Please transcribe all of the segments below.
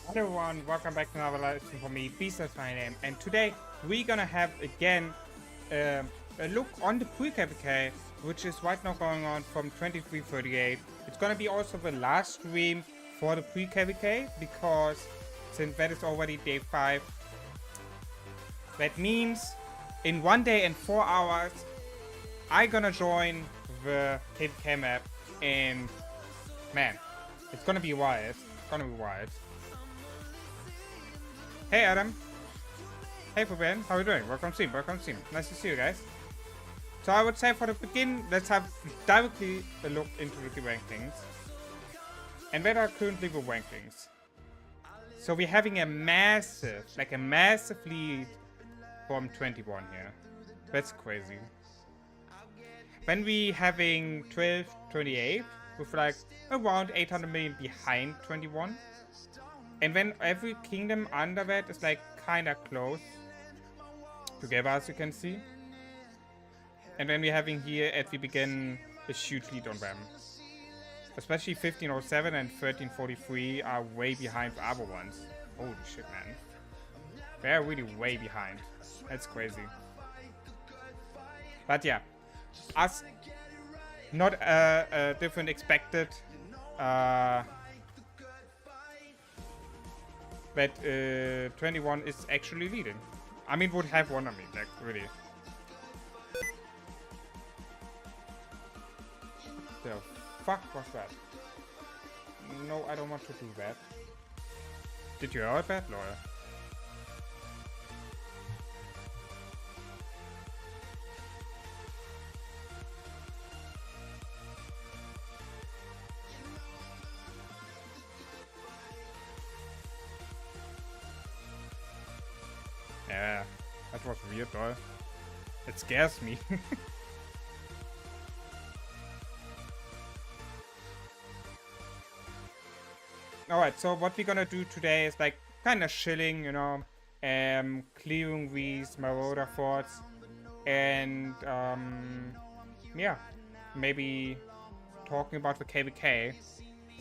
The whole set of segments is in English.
Hello everyone, welcome back to another live stream for me, Beast is my name, and today we're gonna have again a look on the pre KVK, which is right now going on from 23:38. It's gonna be also the last stream for the pre KVK because since that is already day 5, that means in 1 day and 4 hours I'm gonna join the KVK map, and man, it's gonna be wild. It's gonna be wild. Hey Adam. Hey Profane, how are you doing? Welcome to stream, welcome to stream. Nice to see you guys. So I would say for the begin, let's have directly a look into the rankings. And where are currently the rankings? So we're having a massive lead from 21 here. That's crazy. When we having 12, 28 with like around 800 million behind 21. And when every kingdom under that is like kinda close together, as you can see. And then we're having here at the begin a huge lead on them. Especially 1507 and 1343 are way behind the other ones. Holy shit, man. They're really way behind. That's crazy. But yeah, us not different expected. But 21 is actually leading. I mean, would have won on me, like, really. The fuck was that? No, I don't want to do that. Did you hear that, lawyer? Yeah, that was weird, though. It scares me. Alright, so what we're gonna do today is like kind of chilling, you know, clearing these Marauder Forts, and yeah, maybe talking about the KVK.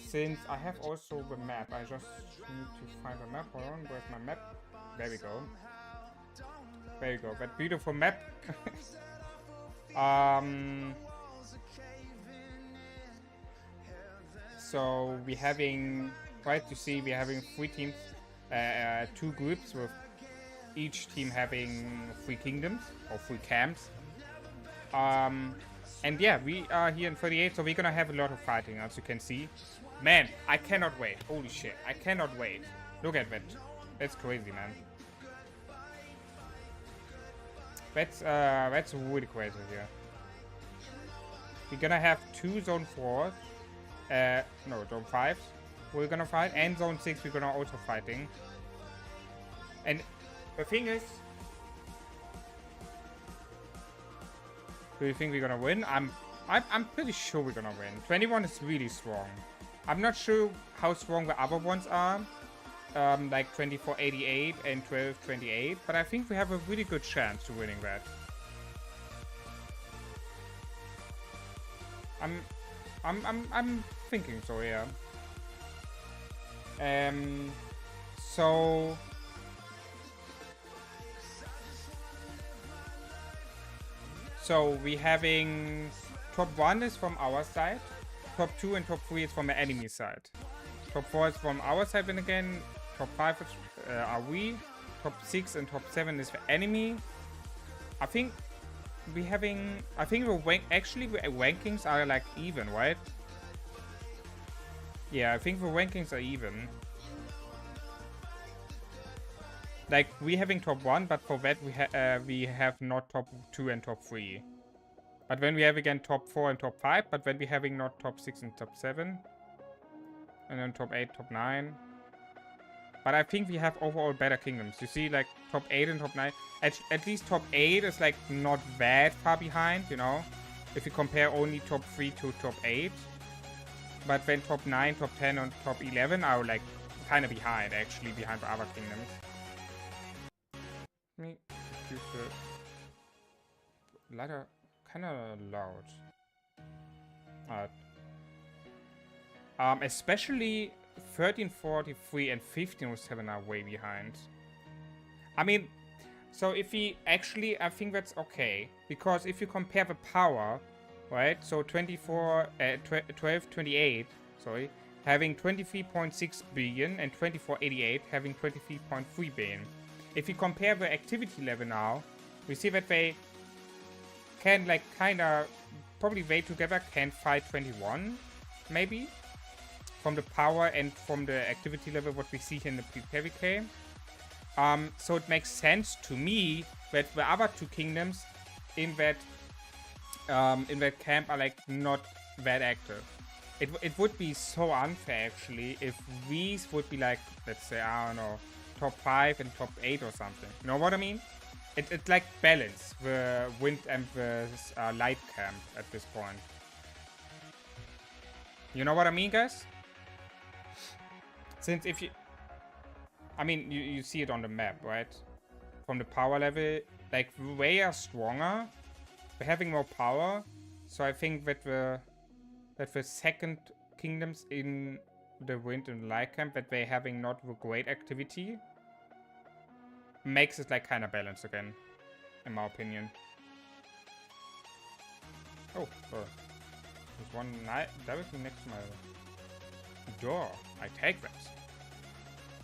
Since I have also the map, I just need to find a map. Hold on, where's my map? There we go. There you go, that beautiful map. So we're having, right, you see we're having 3 teams, 2 groups with each team having 3 kingdoms or 3 camps. And yeah, we are here in 38, so we're gonna have a lot of fighting, as you can see. Man, I cannot wait. Holy shit, I cannot wait. Look at that. That's crazy, man. That's really crazy here. We're gonna have 2 zone 4s, no, zone 5s we're gonna fight, and zone 6 we're gonna also fighting. And the thing is, do you think we're gonna win? I'm pretty sure we're gonna win. 21 is really strong. I'm not sure how strong the other ones are. Like 2488 and 1228, but I think we have a really good chance to winning that. I'm thinking so, yeah. So we having top 1 is from our side, top 2 and top 3 is from the enemy side. Top 4 is from our side, and again, top 5 are we. Top 6 and top 7 is the enemy. I think we having. I think the actually the rankings are like even, right? Yeah, I think the rankings are even. like we having top 1, but for that we have not top 2 and top 3. But when we have again top 4 and top 5, but when we having not top 6 and top 7, and then top 8, top 9. But I think we have overall better kingdoms. You see, like top 8 and top 9. At least top 8 is like not that far behind, you know, if you compare only top 3 to top 8. But when top 9, top 10, and top 11 are like kind of behind, actually, behind the other kingdoms. Let me use the ladder kind of loud. Especially 1343 and 1507 are way behind. I mean, so if we actually, I think that's okay. Because if you compare the power, right? So 1228, sorry, having 23.6 billion and 2488 having 23.3 billion. If you compare the activity level now, we see that they can like kind of probably they together can fight 21, maybe, from the power and from the activity level what we see here in the pre KVK. So it makes sense to me that the other two kingdoms in that camp are like not that active. It would be so unfair actually if these would be like, let's say, I don't know, top 5 and top 8 or something. You know what I mean? It's like balance the wind and the light camp at this point. You know what I mean, guys? Since if you, I mean, you see it on the map, right? From the power level, like they are stronger, they're having more power. So I think that the second kingdoms in the wind and light camp, that they're having not the great activity, makes it like kind of balanced again, in my opinion. Oh, there's one directly next to my door. I take that.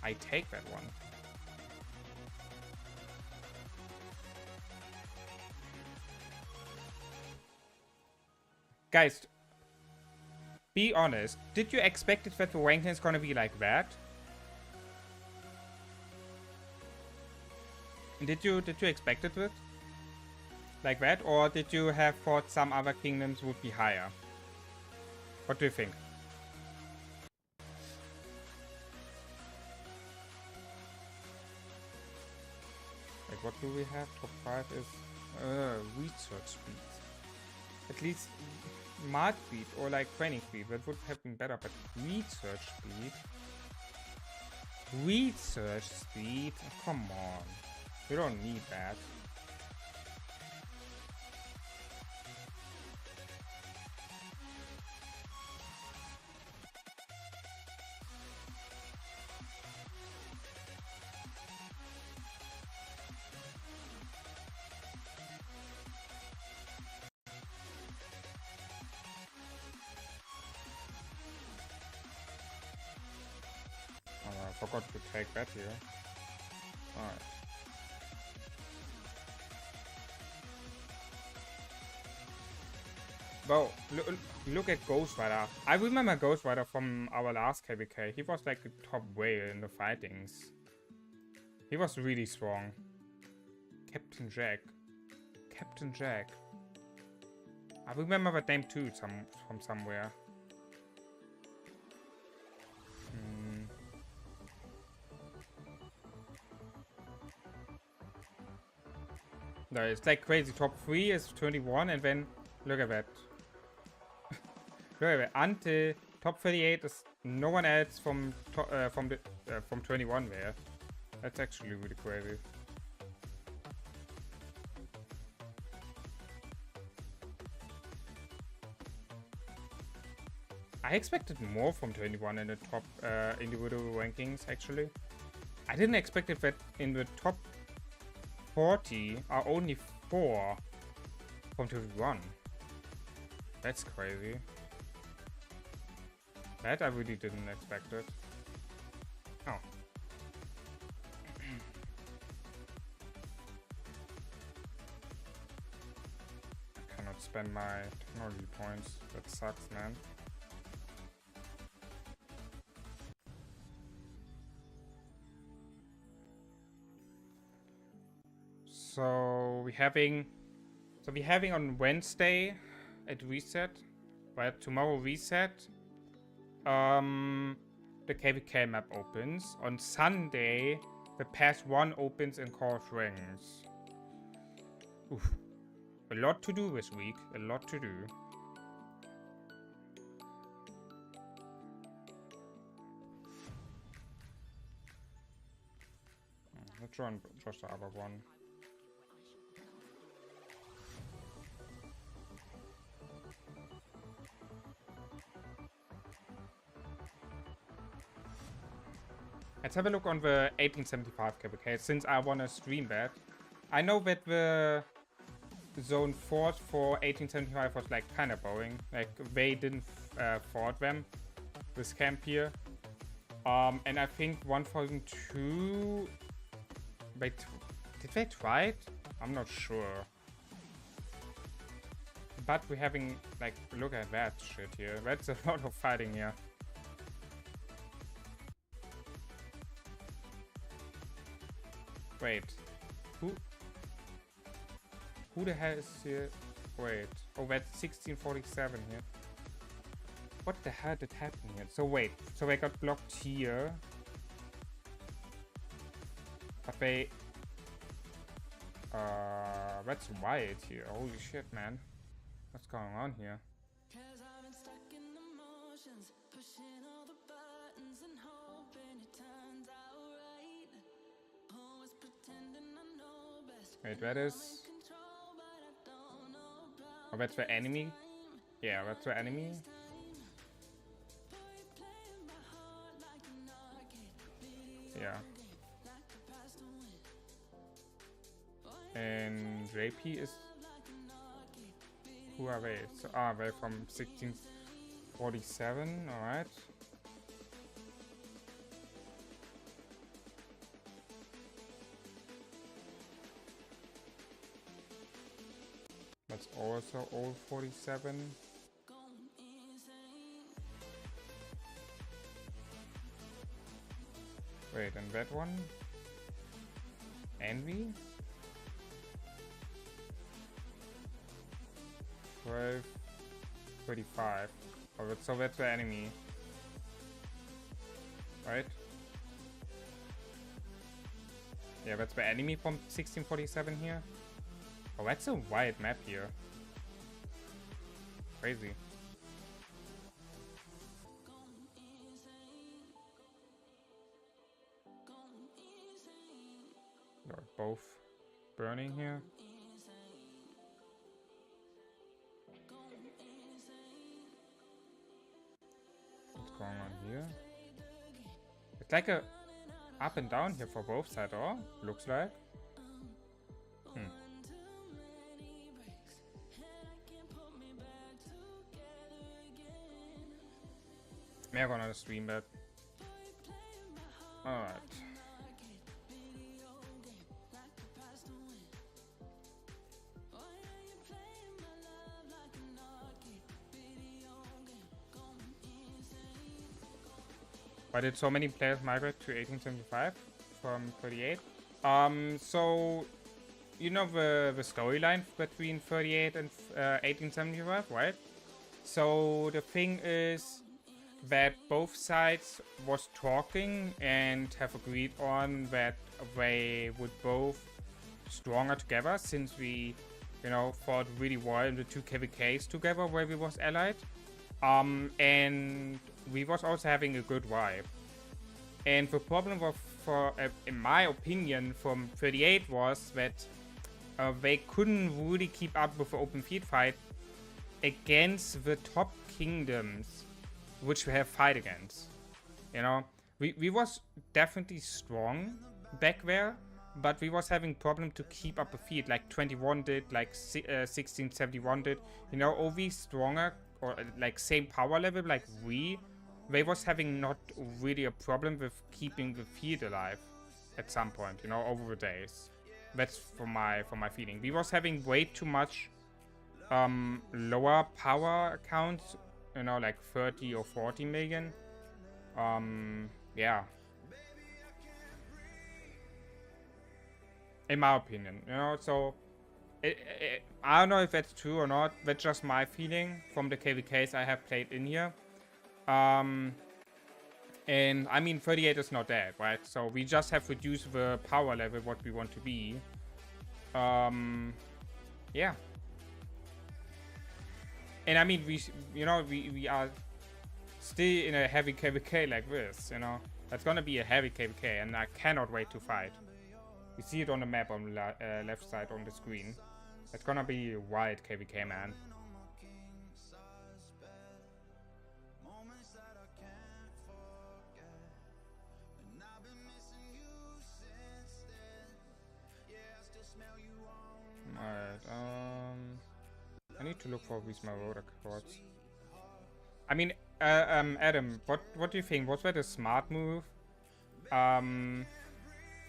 I take that one. Guys, be honest. Did you expect it that the ranking is gonna be like that? Did you expect it like that, or did you have thought some other kingdoms would be higher? What do you think? Like, what do we have? Top 5 is research speed. At least march speed or like training speed. That would have been better, but research speed. Research speed? Oh, come on. You don't need that. Oh, I forgot to take that here. Alright. Well, look at Ghost Rider. I remember Ghost Rider from our last KVK. He was like the top whale in the fightings. He was really strong. Captain Jack. Captain Jack. I remember that name too, from somewhere. No, it's like crazy. Top 3 is 21, and then look at that. Look at that. Until top 38 is no one else from 21 there. That's actually really crazy. I expected more from 21 in the top individual rankings, actually. I didn't expect it that in the top 40 are only 4 from 21. That's crazy. That I really didn't expect it. Oh. I cannot spend my technology points. That sucks, man. So we're having on Wednesday at reset, right? Tomorrow reset. The KVK map opens. On Sunday, the Pass 1 opens in Core of Rings. Oof. A lot to do this week. A lot to do. Let's run just the other one. Let's have a look on the 1875 KVK, since I want to stream that. I know that the zone fort for 1875 was like kind of boring. Like they didn't fort them, this camp here. And I think 1002... Wait, did they try it? I'm not sure. But we're having, like, look at that shit here. That's a lot of fighting here. Wait, who the hell is here? Wait, oh, that's 1647 here. What the hell did happen here? So wait, so they got blocked here. But they... that's white here. Holy shit, man. What's going on here? Wait, that is... Oh, that's the enemy? Yeah, that's the enemy. Yeah. And JP is... Who are they? So, they're from 1647, alright. That's also old 47. Wait, and that one? Envy? 1235. Oh, so that's the enemy. Right? Yeah, that's the enemy from 1647 here. Oh, that's a wide map here. Crazy. They're both burning here. What's going on here? It's like a up and down here for both sides, or looks like. We're gonna stream that. Alright. Why did so many players migrate to 1875 from 38? So you know the storyline between 38 and 1875, right? So the thing is that both sides was talking and have agreed on that they would both stronger together, since we, you know, fought really well in the two KVKs together where we was allied. And we was also having a good vibe. And the problem was, in my opinion, from 38 was that they couldn't really keep up with the open field fight against the top kingdoms which we have fight against. You know, we was definitely strong back there, but we was having problem to keep up the field, like 21 did, like 1671 did. You know, all these stronger or like same power level like they was having not really a problem with keeping the field alive at some point, you know, over the days. That's for my feeling. We was having way too much lower power accounts, you know, like 30 or 40 million. Yeah. in my opinion, you know. So I don't know if that's true or not. That's just my feeling from the KVKs I have played in here. And I mean, 38 is not that, right? So we just have reduced the power level what we want to be. Yeah. And I mean, we are still in a heavy KVK like this, you know. That's gonna be a heavy KVK, and I cannot wait to fight. You see it on the map on the left side on the screen. It's gonna be a wild KVK, man. Alright, I need to look for these Marauder Forts. I mean, Adam, what do you think? Was that a smart move?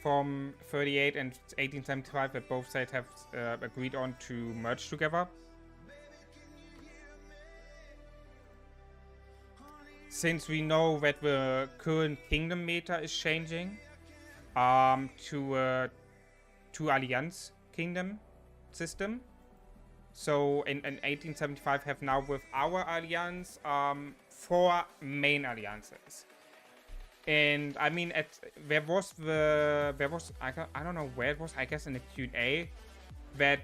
From 38 and 1875 that both sides have agreed on to merge together? Since we know that the current kingdom meta is changing to Alliance kingdom system. So in 1875 have now with our alliance 4 main alliances. And I mean, I don't know where it was, I guess in the Q&A, that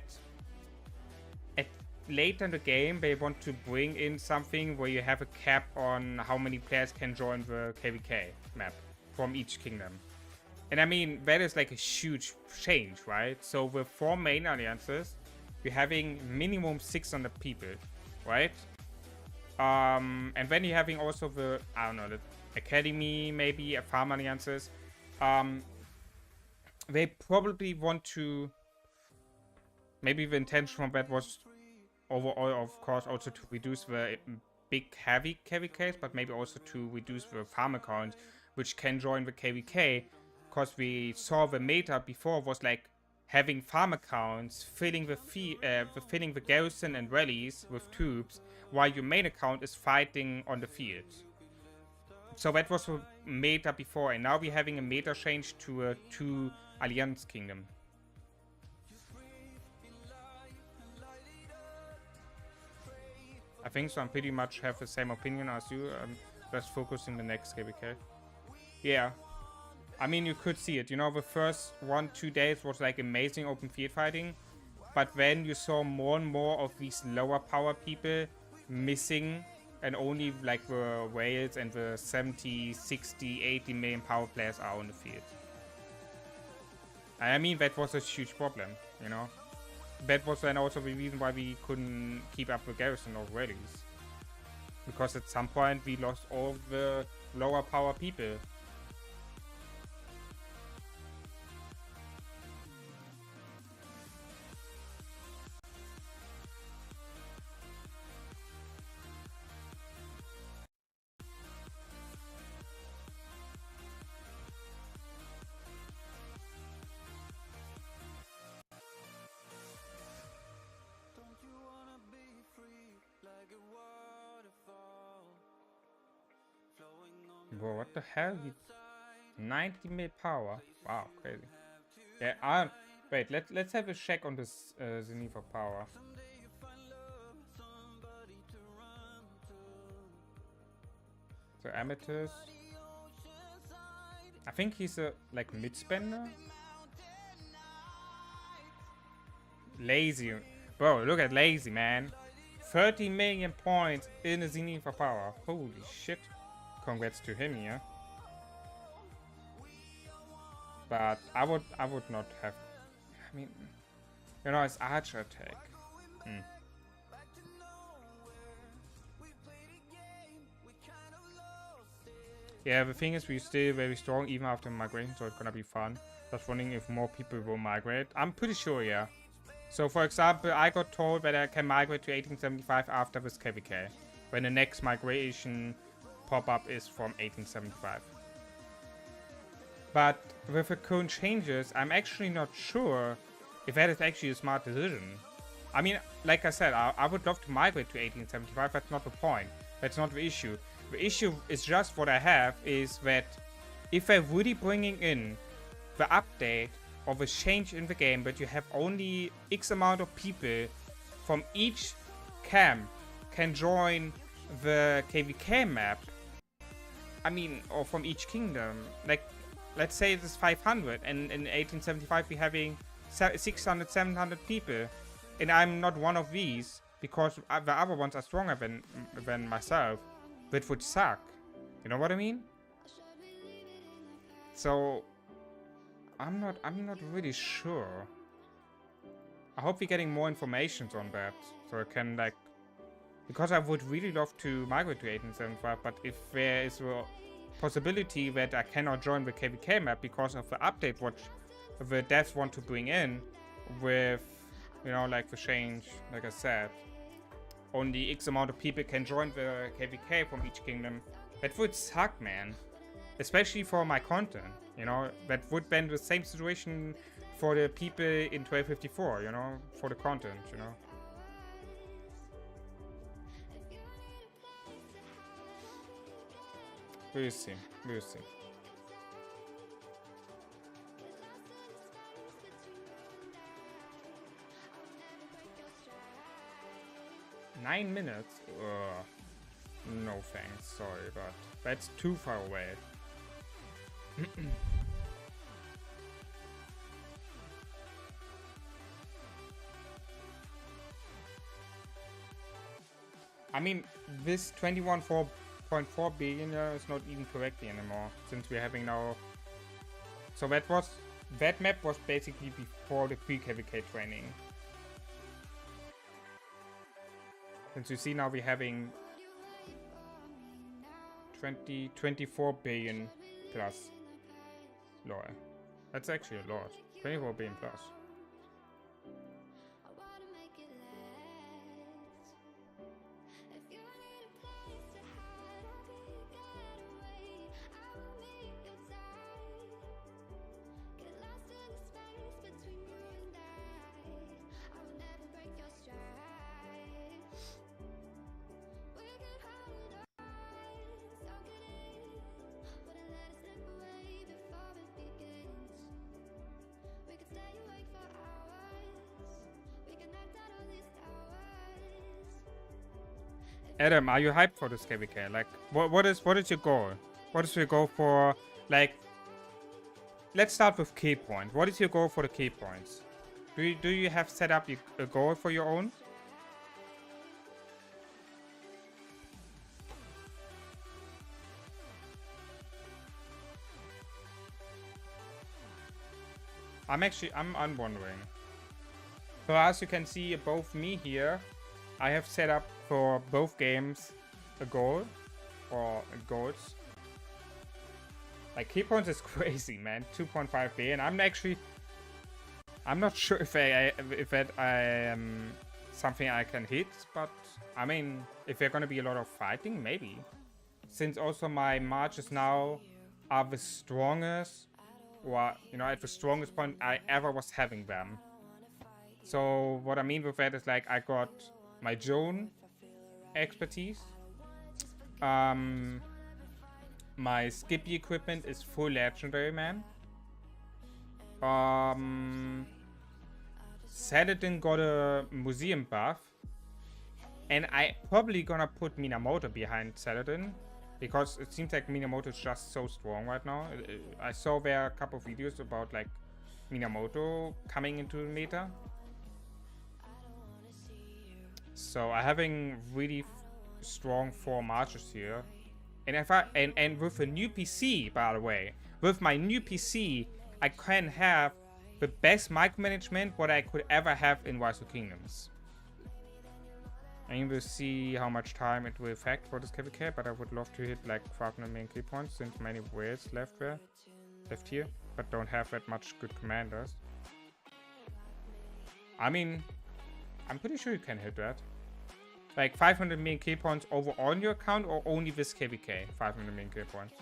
later in the game they want to bring in something where you have a cap on how many players can join the KVK map from each kingdom. And I mean, that is like a huge change, right? So with 4 main alliances, you're having minimum 600 people, right? And then you're having also the, I don't know, the academy, maybe, farm alliances. They probably want to, maybe the intention from that was overall, of course, also to reduce the big heavy KVKs, but maybe also to reduce the farm accounts, which can join the KVK, because we saw the meta before was like having farm accounts, filling the garrison and rallies with troops, while your main account is fighting on the field. So that was the meta before, and now we're having a meta change to a 2 Alliance kingdom. I think so. I pretty much have the same opinion as you. Just focusing the next KVK. Yeah. I mean, you could see it. You know, the first 1-2 days was like amazing open field fighting. But then you saw more and more of these lower power people missing. And only like the whales and the 70, 60, 80 million power players are on the field. I mean, that was a huge problem, you know. That was then also the reason why we couldn't keep up the garrison of rallies. Because at some point we lost all the lower power people. Bro, what the hell? 90 mil power. Wow, crazy. Yeah, wait, let's have a check on this Zenith power. So Amethyst. I think he's a like mid spender. Lazy. Bro, look at Lazy, man. 30 million points in a Zenith power. Holy shit. Congrats to him here. But I would not have. I mean, you know, it's archer attack. Yeah, the thing is, we're still very strong even after migration, so it's gonna be fun. Just wondering if more people will migrate. I'm pretty sure, yeah. So, for example, I got told that I can migrate to 1875 after this KVK, when the next migration pop-up is from 1875. But with the current changes, I'm actually not sure if that is actually a smart decision. I mean, like I said, I would love to migrate to 1875. That's not the point. That's not the issue. The issue is just what I have is that if they're really bringing in the update of a change in the game, but you have only X amount of people from each camp can join the KVK map. I mean, or from each kingdom. Like, let's say this is 500, and in 1875 we're having 600, 700 people, and I'm not one of these because the other ones are stronger than myself. That would suck. You know what I mean? So I'm not really sure. I hope we're getting more information on that, so I can, like, because I would really love to migrate to 1875, but if there is a possibility that I cannot join the KVK map because of the update what the devs want to bring in with, you know, like the change, like I said, only X amount of people can join the KVK from each kingdom, that would suck, man. Especially for my content, you know, that would be the same situation for the people in 1254, you know, for the content, you know. We'll see, we'll see. Nine minutes? No thanks, sorry, but that's too far away. I mean, this 21.4 billion is not even correctly anymore, since we're having now... So that map was basically before the pre KVK training. Since you see now we're having 24 billion plus. Lol. That's actually a lot. 24 billion plus. Adam, are you hyped for this KVK? Like, what is your goal? What is your goal for, like, let's start with key point. What is your goal for the key points? Do you have set up a goal for your own? I'm wondering. So as you can see above me here, I have set up for both games a goal, or goals. Like, key points is crazy, man. 2.5 billion. I'm not sure if that something I can hit, but I mean, if there's gonna be a lot of fighting, maybe. Since also my marches now are the strongest, or, you know, at the strongest point I ever was having them. So what I mean with that is, like, I got my zone expertise. My Skippy equipment is full legendary, man. Saladin got a museum buff, and I probably gonna put Minamoto behind Saladin, because it seems like Minamoto is just so strong right now. I saw there a couple of videos about, like, Minamoto coming into the meta. So I'm having really strong 4 marches here, and if and with a new PC, by the way, with my new PC, I can have the best micromanagement what I could ever have in Rise of Kingdoms. And we'll see how much time it will affect for this KVK, but I would love to hit like 500 million key points, since many whales left here, but don't have that much good commanders. I mean, I'm pretty sure you can hit that. Like 500 million key points over on your account, or only this KVK 500 million key points?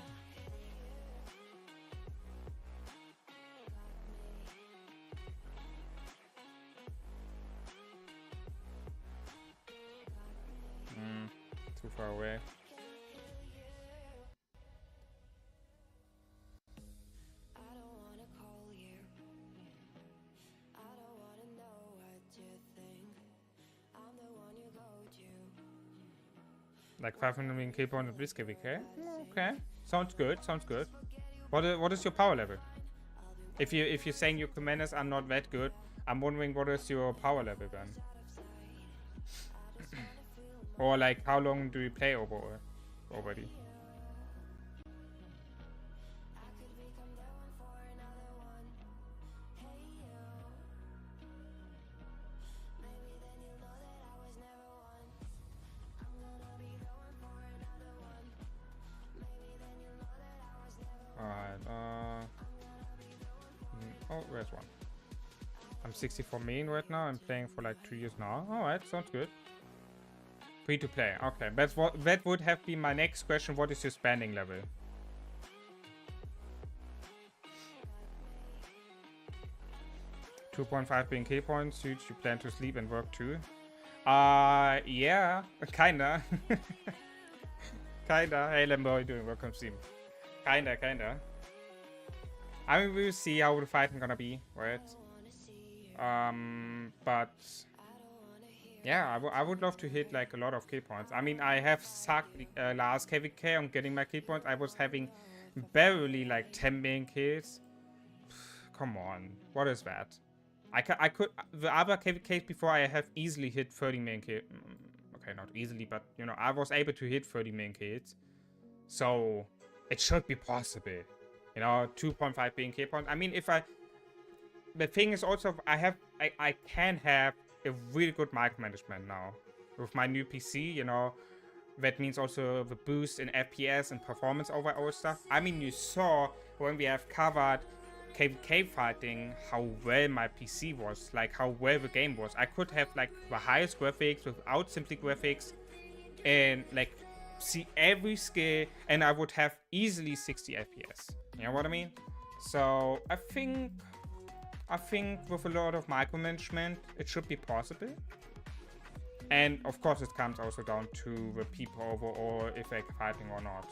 Too far away. Like 500 million kill points with KVK. Okay, sounds good. Sounds good. What is your power level? If you're saying your commanders are not that good, I'm wondering what is your power level then? Or like how long do you play overall already? Alright, oh, where's one? I'm 64 main right now. I'm playing for like 2 years now. Alright, sounds good. Free to play. Okay, that would have been my next question. What is your spending level? $2.5 being key points. Huge. You plan to sleep and work too? Yeah, kinda. Kinda. Hey, Lambo, how you doing? Welcome, stream. Kinda. I mean, we'll see how the fighting gonna be, right? But yeah, I would love to hit like a lot of key points. I mean, I have sucked last KVK on getting my key points. I was having barely like 10 main kills. Come on, what is that? I could the other KVKs before I have easily hit 30 main kills. Okay, not easily, but you know, I was able to hit 30 main kills. So it should be possible. You know, 2.5 being key points. I mean, the thing is also I can have a really good micromanagement now with my new PC. You know, that means also the boost in FPS and performance over all stuff. I mean, you saw when we have covered KVK fighting how well my PC was, like how well the game was. I could have like the highest graphics without simply graphics and like see every skill, and I would have easily 60 FPS. You know what I mean? So I think with a lot of micromanagement, it should be possible. And of course, it comes also down to the people overall, if they're fighting or not.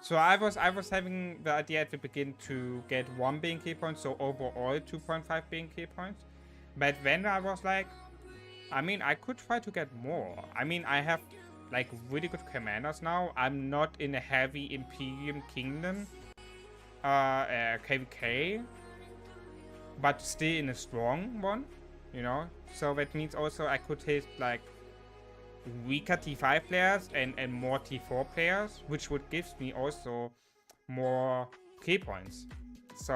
So I was having the idea at the beginning to get 1 being key point, so overall 2.5 being key points. But then I was like, I mean, I could try to get more. I mean, I have like really good commanders now. I'm not in a heavy Imperium Kingdom KVK, but still in a strong one, you know. So that means also I could hit like weaker T5 players and more T4 players, which would give me also more key points. So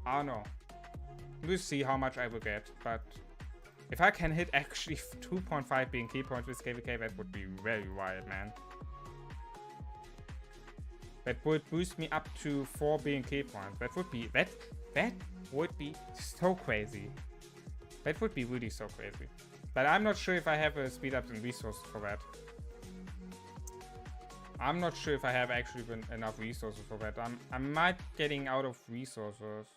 I don't know. We'll see how much I will get, but if I can hit actually 2.5 being key points with KVK, that would be very wild, man. That would boost me up to 4 being key points. That would be so crazy. That would be really so crazy. But I'm not sure if I have a speed up and resources for that. I'm not sure if I have actually enough resources for that. I might getting out of resources.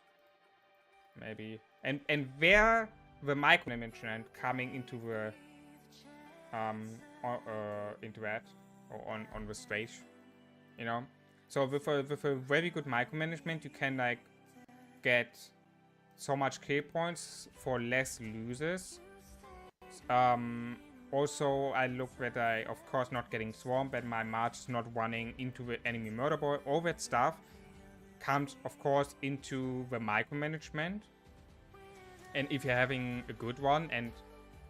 Maybe. And where the micromanagement coming into the into that or on the stage. You know? So with a very good micromanagement you can like get so much kill points for less losers. Also, I look that I, of course, not getting swarmed, but my march is not running into the enemy murder boy. All that stuff comes, of course, into the micromanagement. And if you're having a good one, and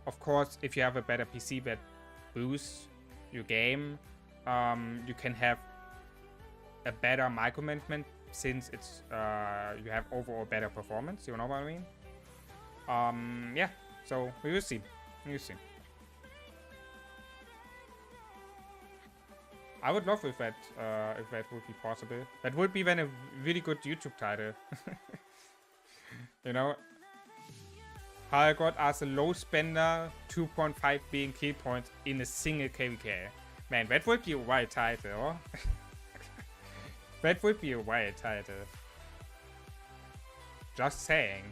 of course, if you have a better PC that boosts your game, you can have a better micromanagement since it's you have overall better performance. You know what I mean? Yeah. So we will see. You see. I would love if that would be possible. That would be then a really good YouTube title. You know, how I got as a low spender 2.5 being key points in a single KVK. Man, that would be a wild title. That would be a wild title. Just saying.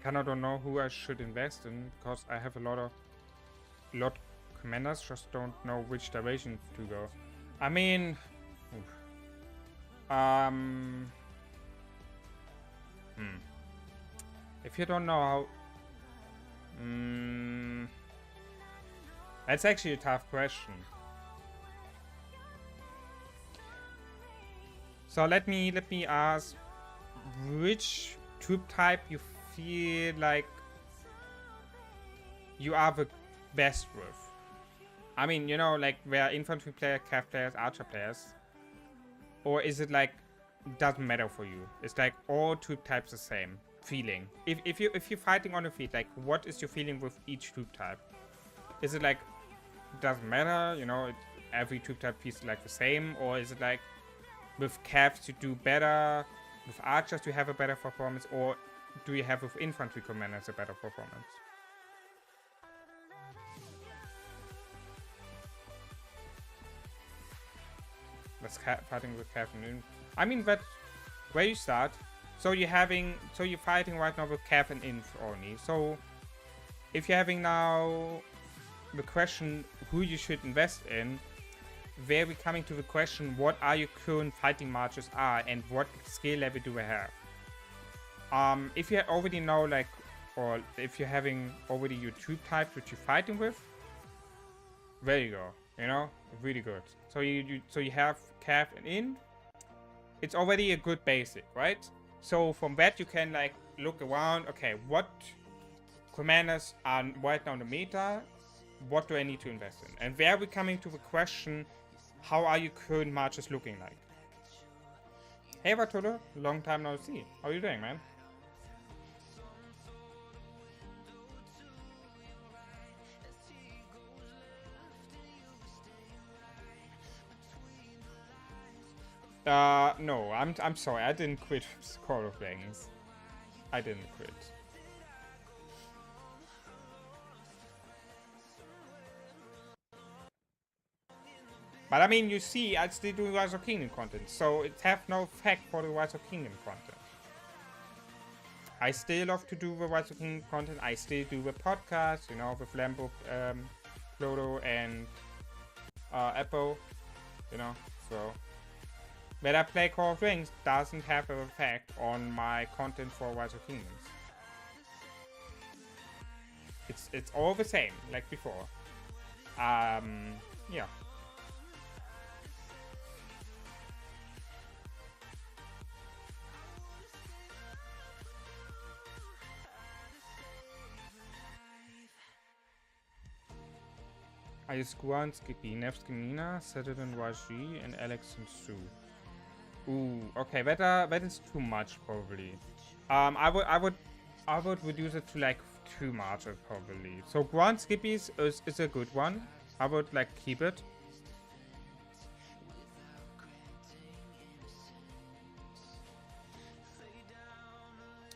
kind of don't know who I should invest in because I have a lot commanders, just don't know which direction to go. I mean, if you don't know how, that's actually a tough question. So let me ask, which troop type you feel like you are the best with? I mean, you know, like where infantry players, cav players, archer players, or is it like doesn't matter for you? It's like all troop types the same feeling. If you're fighting on the field, like what is your feeling with each troop type? Is it like doesn't matter, you know, every troop type feels like the same, or is it like with cavs you do better, with archers you have a better performance, or do you have with infantry commanders a better performance? That's fighting with cav and I mean, that where you start. So you're fighting right now with cav and inf only. So if you're having now the question who you should invest in, where we're coming to the question, what are your current fighting marches are and what skill level do we have? If you already know, like, or if you're having already your troop types which you're fighting with, there you go, you know, really good. So you have cav and in, it's already a good basic, right? So from that you can like look around, okay, what commanders are right now in the meta, what do I need to invest in? And there we're coming to the question, how are your current marches looking like? Hey Bartolo, long time no see. How are you doing, man? No, I'm sorry, I didn't quit Call of Dragons. I didn't quit. But I mean, you see, I still do Rise of Kingdom content, so it have no effect for the Rise of Kingdom content. I still love to do the Rise of Kingdom content. I still do the podcast, you know, with Lambo, Clodo, and Apple, you know, so. When I play Call of Dragons doesn't have an effect on my content for Rise of Kingdoms. It's all the same, like before. Yeah. I use Guan, Skippy, Nevsky Mina, Citadin YG, and Alex and Sue. Ooh, okay, that is too much probably. I would reduce it to like 2 marches probably. So Guan Skippies is a good one. I would like keep it.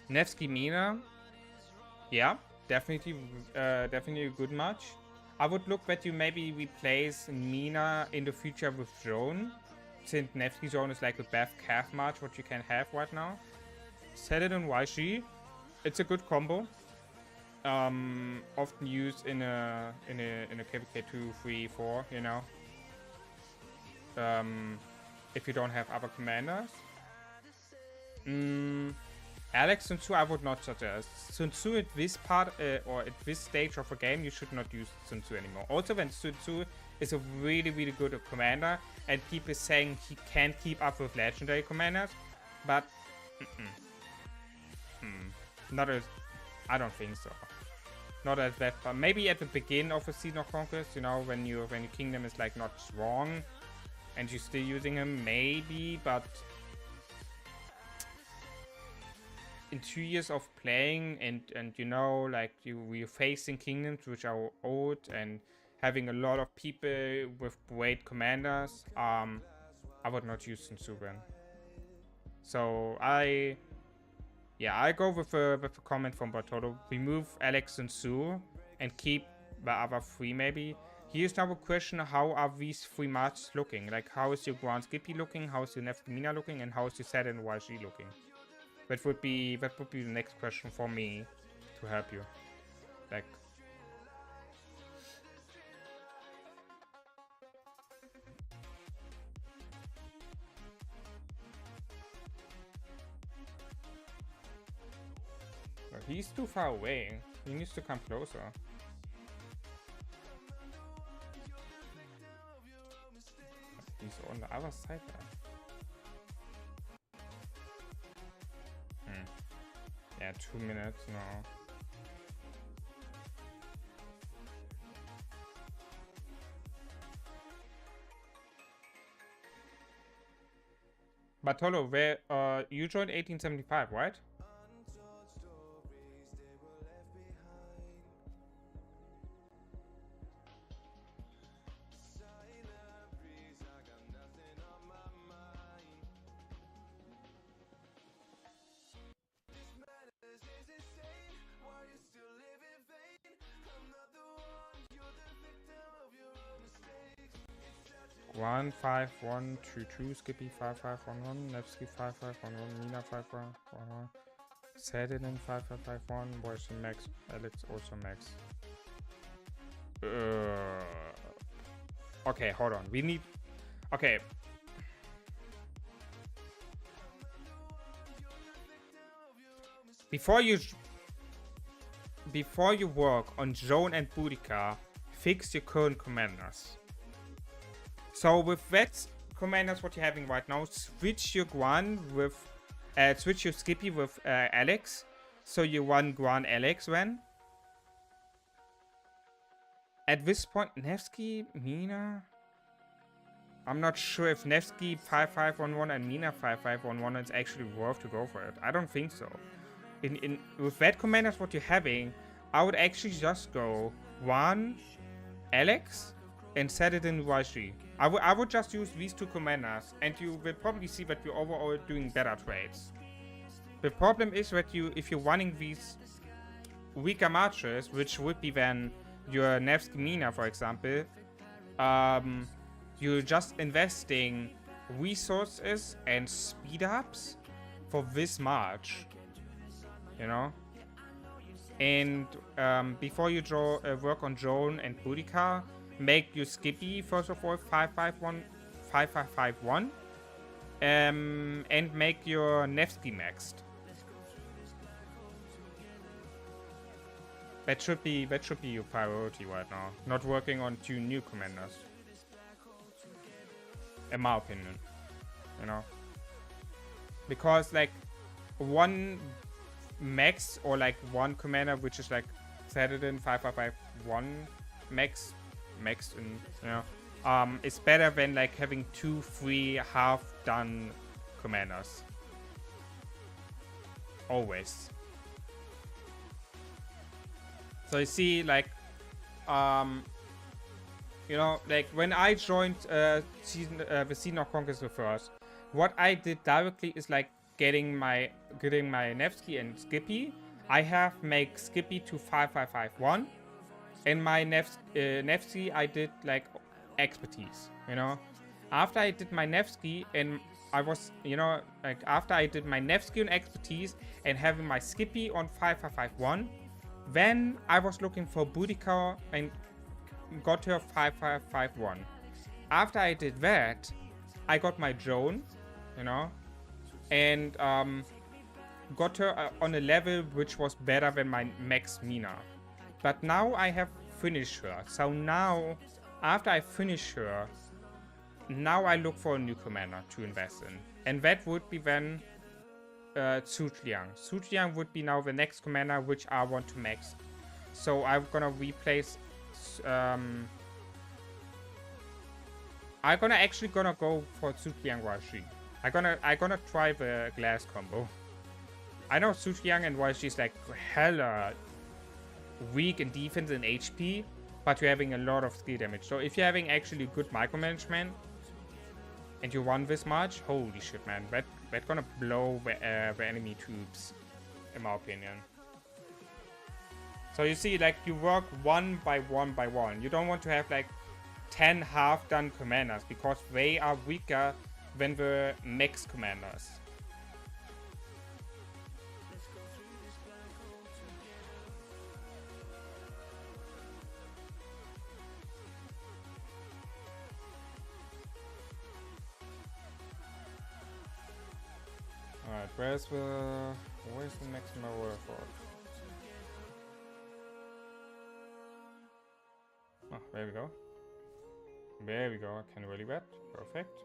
Nevsky Mina, yeah, definitely a good match. I would look that you maybe replace Mina in the future with Drone, since Nevsky Zone is like a Beth Cav match what you can have right now. Set it on YG. It's a good combo. Often used in a KVK 2, 3, 4, you know. If you don't have other commanders. Alex Sun Tzu I would not suggest. Sun Tzu at this part or at this stage of a game you should not use Sun Tzu anymore. Also when Sun Tzu is a really good commander and people saying he can't keep up with legendary commanders, but not as I don't think so. Not at that part. Maybe at the beginning of a Season of Conquest, you know, when your kingdom is like not strong and you're still using him, maybe, but in 2 years of playing and you know, like we're facing kingdoms which are old and having a lot of people with great commanders, I would not use Sun Tzu then. So I go with a comment from Bartolo. Remove Alex Sun Tzu and keep the other 3 maybe. Here's now a question, how are these 3 matches looking? Like how is your Grand Skippy looking, how is your Nevsky Mina looking, and how is your Set and YG looking? That would be the next question for me. to help you. Like, he's too far away. He needs to come closer. He's on the other side there. Yeah, 2 minutes now. Bartolo, where you joined 1875, right? One 5 1 2 2 Skippy 5 5 1 1 Nevsky 5 5 1 1 Mina 5 5 1 1 Sedinin 5 5 5 1 Boyce Max Alex also Max. Okay, hold on. We need. Okay. Before you work on Joan and Boudica, fix your current commanders. So with that commanders, what you're having right now, switch your Guan with, switch your Skippy with Alex. So you run Guan Alex when. At this point, Nevsky, Mina. I'm not sure if Nevsky 5511 and Mina 5511 is actually worth to go for it. I don't think so. With that commanders, what you're having, I would actually just go Guan Alex and set it in YG. I would just use these two commanders, and you will probably see that we're overall doing better trades. The problem is that if you're running these weaker marches, which would be then your Nevsky Mina, for example, you're just investing resources and speed ups for this march, you know? And before you work on Joan and Boudica, make your Skippy first of all 5551 and make your Nevsky maxed. That should be your priority right now. Not working on 2 new commanders. In my opinion. You know? Because like one max or like one commander which is like set it in 5551 maxed in, you know, it's better than like having 2 3 half done commanders. Always. So you see, like, you know, like when I joined the Season of Conquest first, what I did directly is like getting my Nevsky and Skippy. I have make Skippy to 5551, and my Nevsky I did like expertise. You know, after I did my Nevsky and I was, you know, like after I did my Nevsky on expertise and having my Skippy on 5551. Then I was looking for Boudica and got her 5551. After I did that, I got my Joan, you know, and got her on a level which was better than my max Mina. But now I have finished her. So now, after I finish her, now I look for a new commander to invest in. And that would be then Su Liang. Su Liang would be now the next commander which I want to max. So I'm gonna replace. I'm actually gonna go for Su Liang YG. I'm gonna try the glass combo. I know Su Liang and YG is like hella weak in defense and HP, but you're having a lot of skill damage. So if you're having actually good micromanagement and you run this much, holy shit, man, that's gonna blow the enemy troops, in my opinion. So you see, like, you work one by one. You don't want to have like 10 half-done commanders because they are weaker than the max commanders. Where's the next Marauders Fort? Oh, there we go. There we go. I can really bet. Perfect.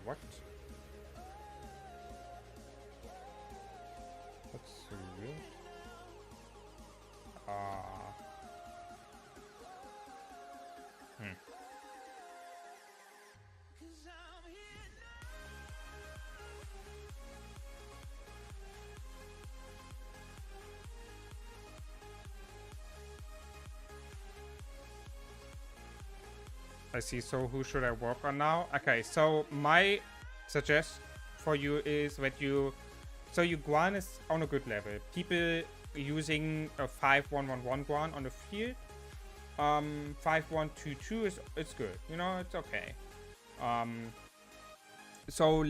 What? That's so weird. I see. So who should I work on now? Okay, so my suggestion for you is that you Guan is on a good level. People using a 5-1-1-1 Guan on the field. 5-1-2-2 is it's good. You know, it's okay. So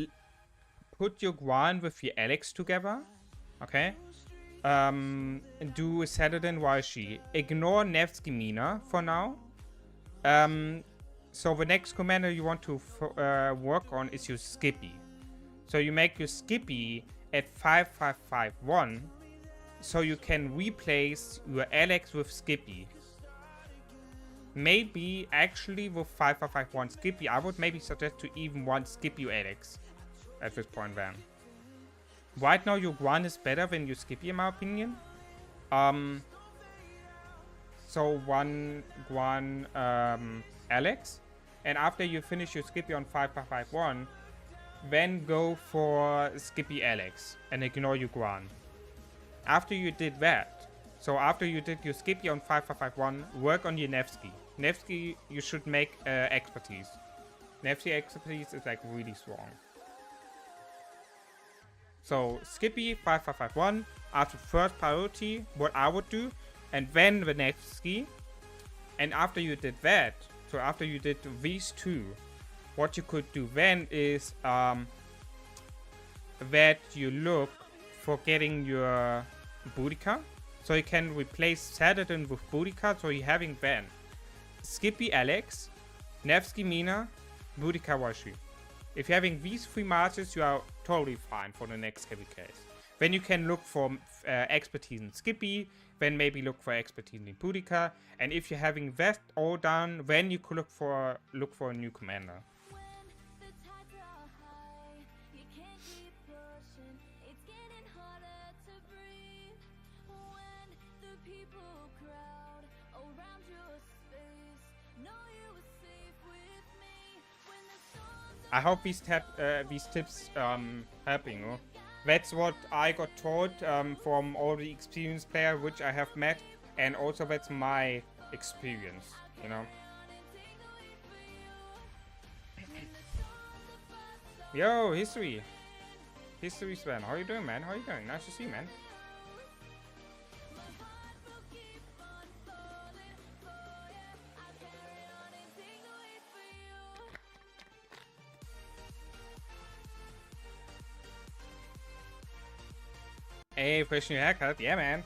put your Guan with your Alex together. Okay. And do Saladin Walshi. Ignore Nevsky Mina for now. So the next commander you want to work on is your Skippy. So you make your Skippy at 5-5-5-1, so you can replace your Alex with Skippy. Maybe actually with 5-5-5-1 Skippy, I would maybe suggest to even one Skippy Alex at this point then. Right now your Guan is better than your Skippy in my opinion. So one Guan Alex, and after you finish your Skippy on 5-5-5-1, then go for Skippy Alex and ignore your Guan. After you did that, so after you did your Skippy on 5-5-5-1, work on your Nevsky. Nevsky you should make expertise. Nevsky expertise is like really strong. So Skippy 5-5-5-1 after first priority, what I would do, and then the Nevsky. And after you did that, so after you did these two, what you could do then is that you look for getting your Boudica. So you can replace Saladin with Boudica, so you're having then Skippy Alex, Nevsky Mina, Boudica Washi. If you're having these three marches, you are totally fine for the next KVKs. Then you can look for expertise in Skippy, then maybe look for expertise in Boudica, and if you're having that all done, then you could look for a new commander. I hope these tips helping you. That's what I got taught from all the experienced players which I have met, and also that's my experience, you know. Yo, History Sven, how you doing, man? How you doing? Nice to see you, man. Hey, fresh new haircut, yeah, man.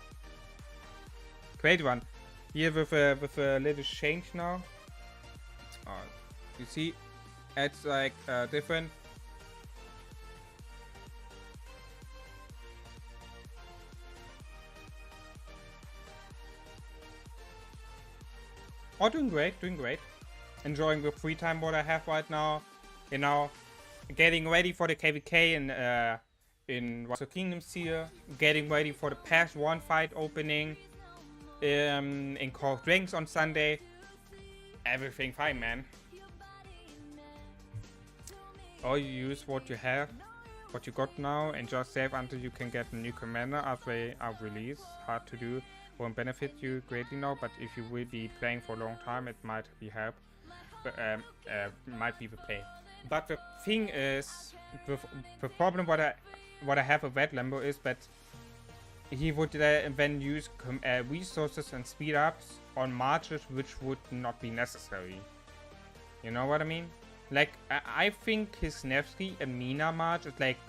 Great one. Here with a little change now. You see, it's like different. Oh, doing great, doing great. Enjoying the free time what I have right now. You know, getting ready for the KVK in Wrestle Kingdoms here, getting ready for the Pass 1 fight opening in Call of Dragons on Sunday. Everything fine, man. or you use what you have, what you got now, and just save until you can get a new commander after they are released. Hard to do, won't benefit you greatly now, but if you will be playing for a long time, it might be help. Might be the play. But the thing is, the problem what I have with Red Lambo is that he would then use resources and speed ups on marches which would not be necessary. You know what I mean? Like, I think his Nevsky and Mina march is like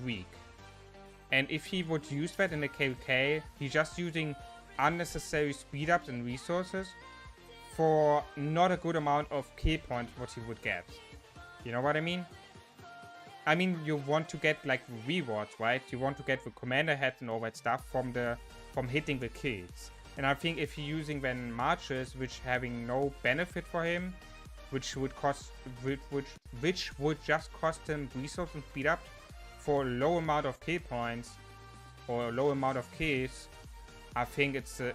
weak. And if he would use that in the KVK, he's just using unnecessary speed ups and resources for not a good amount of kill points what he would get. You know what I mean? I mean, you want to get like rewards, right? You want to get the commander heads and all that stuff from hitting the kills. And I think if he's using then marches which having no benefit for him, which would just cost him resource and speed up for a low amount of kill points or a low amount of kills, I think it's a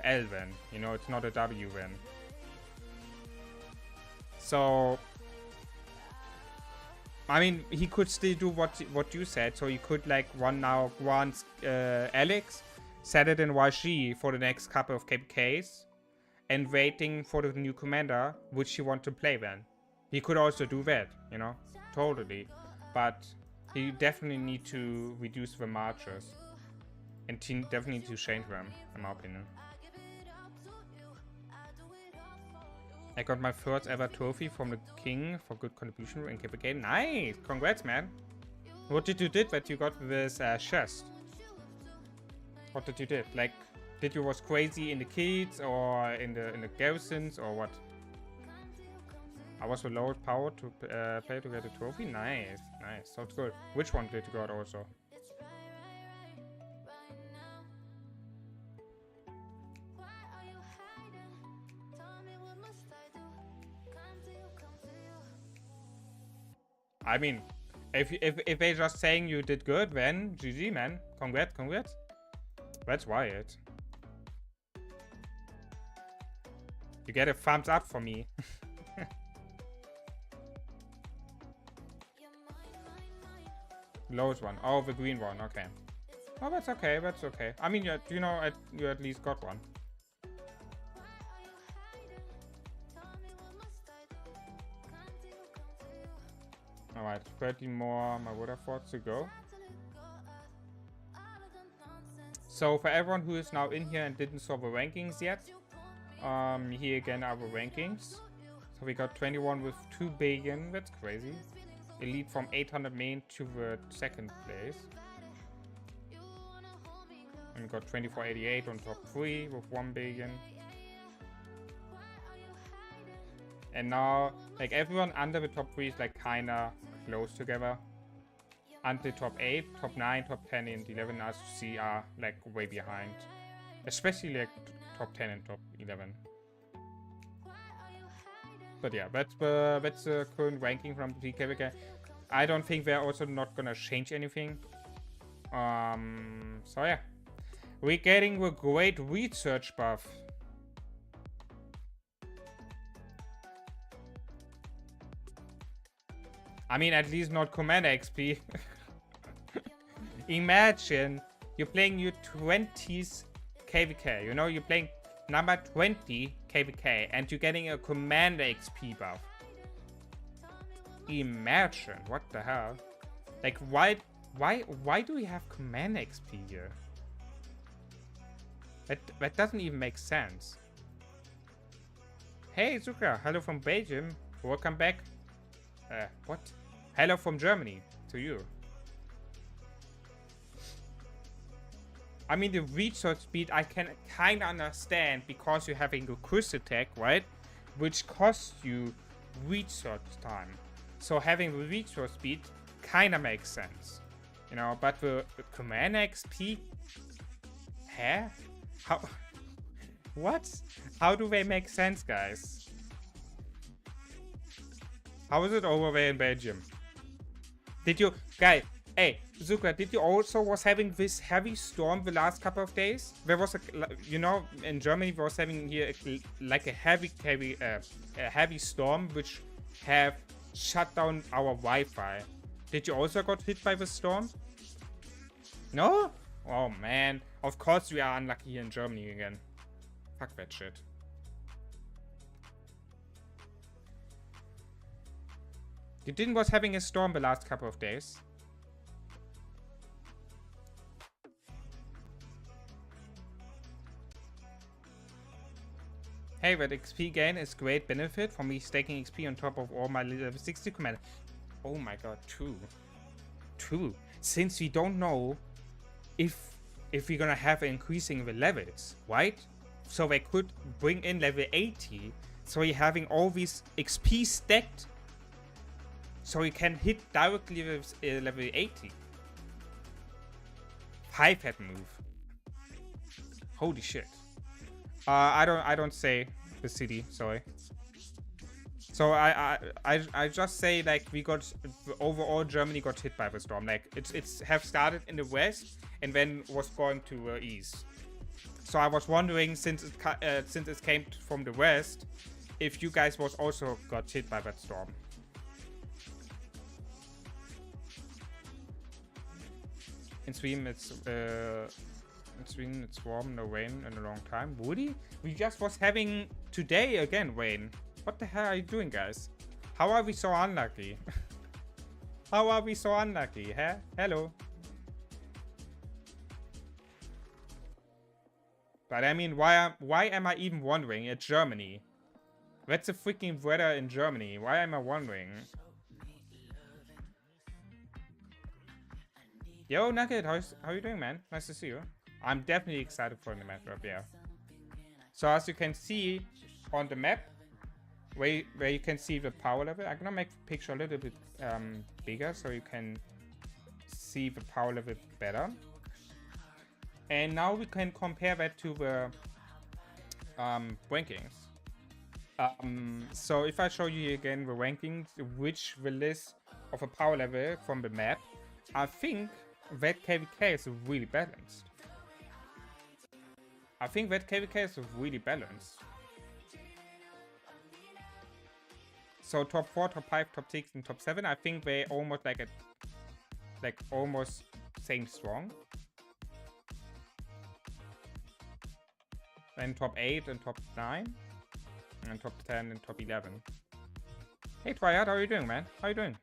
L then. You know, it's not a W then. So I mean, he could still do what you said. So he could like run Alex, set it in YG for the next couple of KVKs, and waiting for the new commander, which he want to play then. He could also do that, you know, totally. But he definitely need to reduce the marches, and he definitely need to change them, in my opinion. I got my first ever trophy from the king for good contribution in KVK. Nice! Congrats, man! What did you did that you got this chest? What did you did? Like, did you was crazy in the kids or in the garrisons or what? I was the lowest power to play to get a trophy. Nice, nice. Sounds good. Which one did you got also? I mean, if they're just saying you did good, then GG, man. Congrats, congrats. That's Wyatt. You get a thumbs up for me. Lowest one. Oh, the green one. Okay. Oh, that's okay. That's okay. I mean, you know, you at least got one. Alright, 30 more Marauders Forts to go. So for everyone who is now in here and didn't saw the rankings yet, here again are the rankings. So we got 21 with 2 billion, that's crazy. Elite from 800 main to the second place. And we got 2488 on top 3 with 1 billion. And now, like, everyone under the top 3 is like kinda close together. Until top 8, top 9, top 10 and 11 as you see are like way behind. Especially like top 10 and top 11. But yeah, that's the current ranking from the KVK. I don't think they're also not gonna change anything. So yeah. We're getting a great research buff. I mean, at least not Commander XP. Imagine you're playing your 20s KVK. You know, you're playing number 20 KVK and you're getting a Commander XP buff. Imagine, what the hell? Like, why do we have Commander XP here? That doesn't even make sense. Hey, Zuka, hello from Belgium. Welcome back. What? Hello from Germany to you. I mean, the research speed I can kind of understand because you're having a cruise attack, right? Which costs you research time. So having the research speed kind of makes sense. You know, but the Commander XP? Huh? How? What? How do they make sense, guys? How is it over there in Belgium? Did you, guys? Hey, Zuka, did you also was having this heavy storm the last couple of days? There was a, you know, in Germany we was having here like a heavy storm which have shut down our Wi-Fi. Did you also got hit by the storm? No? Oh man. Of course we are unlucky here in Germany again. Fuck that shit. You didn't was having a storm the last couple of days. Hey, that XP gain is great benefit for me staking XP on top of all my level 60 command. Oh my god, true. True. Since we don't know if we're gonna have increasing the levels, right? So they could bring in level 80, so you're having all these XP stacked, so you can hit directly with level 80. 5-head move. Holy shit. I don't say the city, sorry. So I just say like we got overall Germany got hit by the storm. Like it's have started in the west and then was going to east. So I was wondering since it came from the west, if you guys was also got hit by that storm. In Sweden it's warm, no rain in a long time. Woody? We just was having today again rain. What the hell are you doing, guys? How are we so unlucky? How are we so unlucky, huh? Hello. But I mean, why am I even wondering? It's Germany. That's the freaking weather in Germany. Why am I wondering? Yo, Nugget, how you doing, man? Nice to see you. I'm definitely excited for the matchup, yeah. So as you can see on the map, where you can see the power level, I'm gonna make the picture a little bit bigger so you can see the power level better. And now we can compare that to the rankings. So if I show you again the rankings, which the list of a power level from the map, I think that KVK is really balanced. I think that KVK is really balanced. So top 4, top 5, top 6, and top 7, I think they almost almost same strong. Then top 8 and top 9, and top 10 and top 11. Hey Triad, how are you doing, man? How you doing?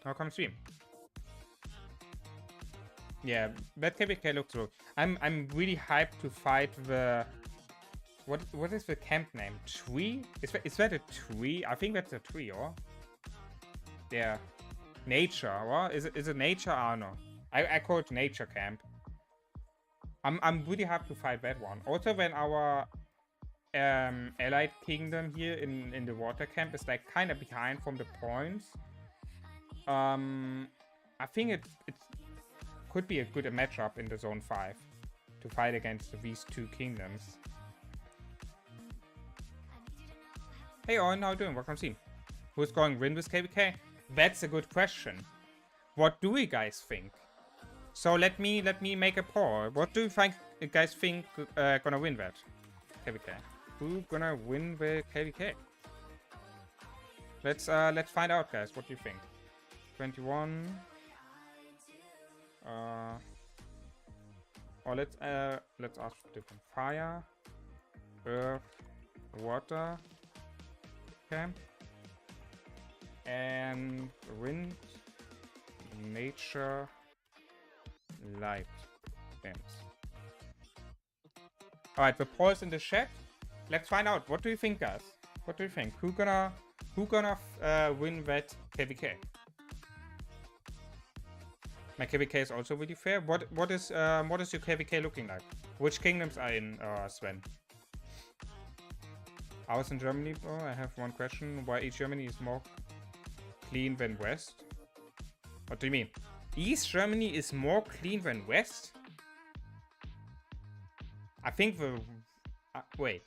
How come stream? Yeah, that KVK looks good. I'm really hyped to fight the what is the camp name? Tree? Is that a tree? I think that's a tree, or yeah, nature, or is it nature? I don't know. I call it nature camp. I'm really hyped to fight that one. Also, when our allied kingdom here in the water camp is like kind of behind from the points. I think it could be a good matchup in the zone 5 to fight against these two kingdoms. Hey Owen, how you doing? Welcome to team. Who's going win with KVK? That's a good question. What do you guys think? So let me make a poll. What do you guys think gonna win that KVK? Who gonna win the KVK? Let's find out, guys. What do you think? 21. Or let's ask for different fire, earth, water camp, and wind, nature, light camps. Alright, the polls in the chat. Let's find out. What do you think, guys? What do you think? Who gonna win that KVK? My KVK is also really fair. What is your KVK looking like? Which kingdoms are in, Sven? I was in Germany, bro. I have one question. Why East Germany is more clean than West? What do you mean? East Germany is more clean than West? I think the... wait.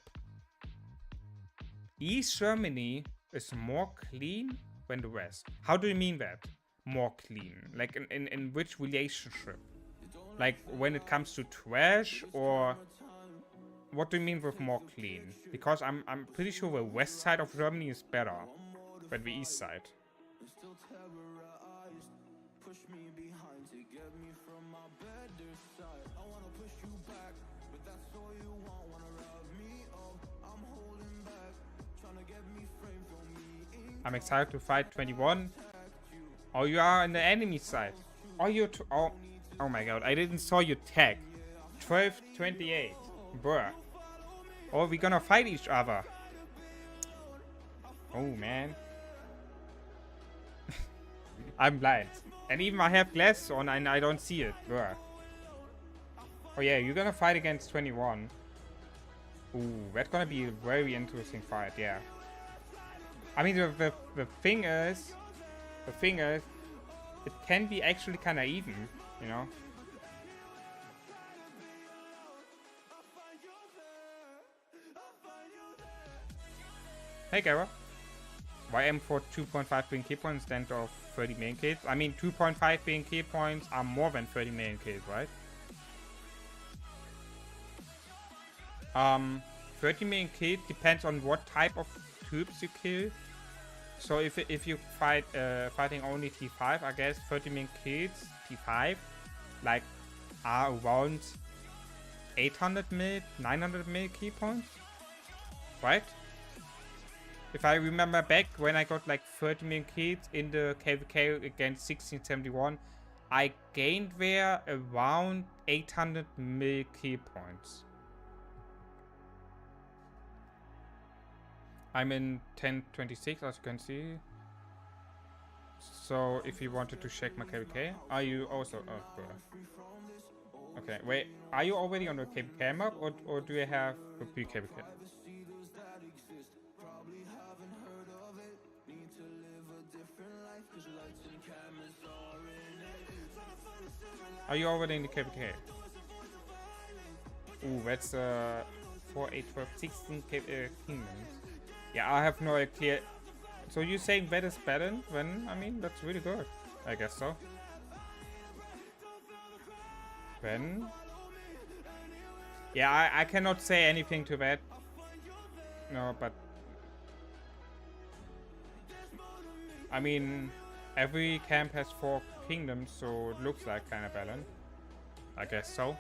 East Germany is more clean than the West. How do you mean that? More clean? Like in which relationship? Like when it comes to trash, or... What do you mean with more clean? Because I'm pretty sure the west side of Germany is better than the east side. Push me behind to get me from my better side. I wanna push you back, but that's all you want. Wanna rub me up, I'm holding back. Trying to get me framed for me. I'm excited to fight 21. Oh, you are on the enemy side. Oh, oh my god, I didn't saw you tag. 12-28. Bruh. Oh, we're gonna fight each other. Oh, man. I'm blind. And even I have glasses on and I don't see it. Bruh. Oh yeah, you're gonna fight against 21. Ooh, that's gonna be a very interesting fight, yeah. I mean, the thing is, it can be actually kind of even, you know. Hey, Gara. Why am for 2.5 billion key points instead of 30 million kills? I mean, 2.5 billion key points are more than 30 million kills, right? 30 million kills depends on what type of troops you kill. So if you fighting only T5, I guess 30 million kills T5 like are around 800 mil, 900 mil key points, right? If I remember back when I got like 30 million kills in the KVK against 1671, I gained there around 800 mil key points. I'm in 1026, as you can see. So if you wanted to check my KVK, are you also? Oh, good. Okay, wait. Are you already on the KVK map, or do you have a pre KVK? Are you already in the KVK? Ooh, that's 4, 8, 12, 16 kingdoms. Yeah, I have no clear. So you're saying that is better? When I mean that's really good. I guess so. Then yeah, I cannot say anything to that. No, but I mean every camp has 4 kingdoms, so it looks like kind of balanced. I guess so.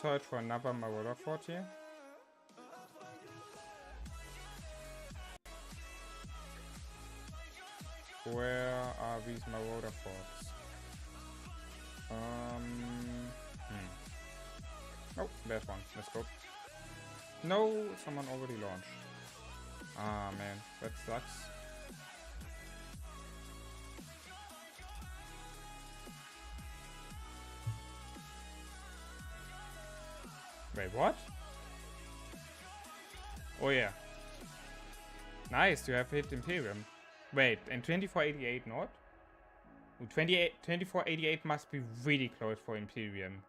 Search for another Marauder Fort here. Where are these Marauder Forts? Oh, there's one. Let's go. No, someone already launched. Ah, man, that sucks. Wait, what? Oh yeah. Nice, you have hit Imperium. Wait, and 2488 not? 2488 must be really close for Imperium.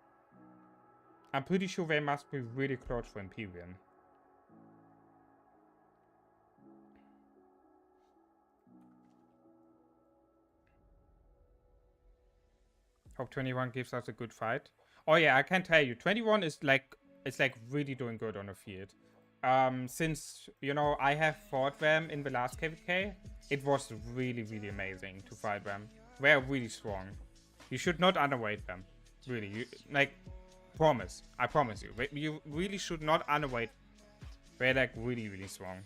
I'm pretty sure they must be really close for Imperium. Hope 21 gives us a good fight. Oh yeah, I can tell you, 21 is like, it's like really doing good on the field. Since, you know, I have fought them in the last KVK, it was really, really amazing to fight them. They're really strong. You should not underweight them. Really, you, like, promise. I promise you. You really should not underweight. They're like really, really strong.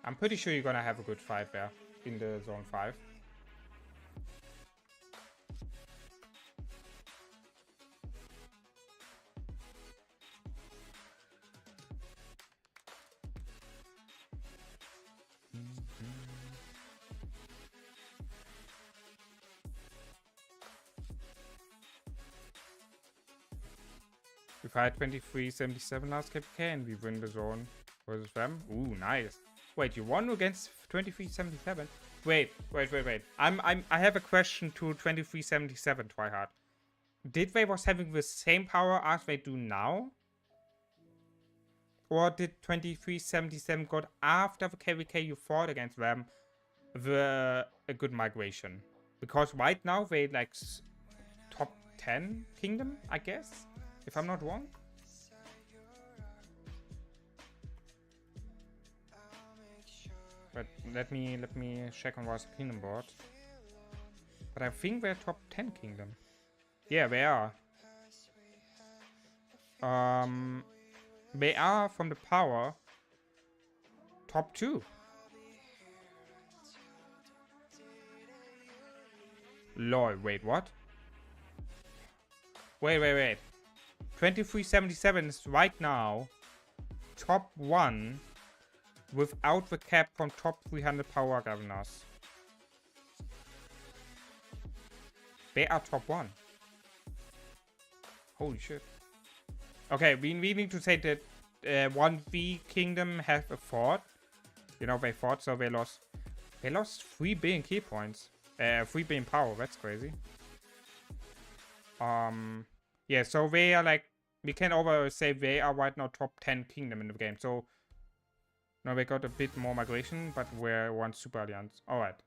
I'm pretty sure you're gonna have a good fight there in the zone 5. We fight 2377 last KVK and we win the zone versus them. Ooh, nice. Wait, you won against 2377? Wait. I have a question to 2377 tryhard. Did they was having the same power as they do now? or did 2377 got after the KVK you fought against them were a good migration? Because right now they like top 10 kingdom, I guess, if I'm not wrong. But let me check on War's Kingdom board. But I think they're top 10 kingdom. Yeah, they are. They are from the power top 2. Lol, wait, what? Wait. 2377 is right now top 1 without the cap from top 300 power governors. They are top 1. Holy shit. Okay, we need to say that 1v kingdom have a fort. You know, they fought, so they lost 3 billion key points. 3 billion power, that's crazy. Yeah, so they are like, we can over say they are right now top 10 kingdom in the game. So now they got a bit more migration, but we're one super alliance. Alright.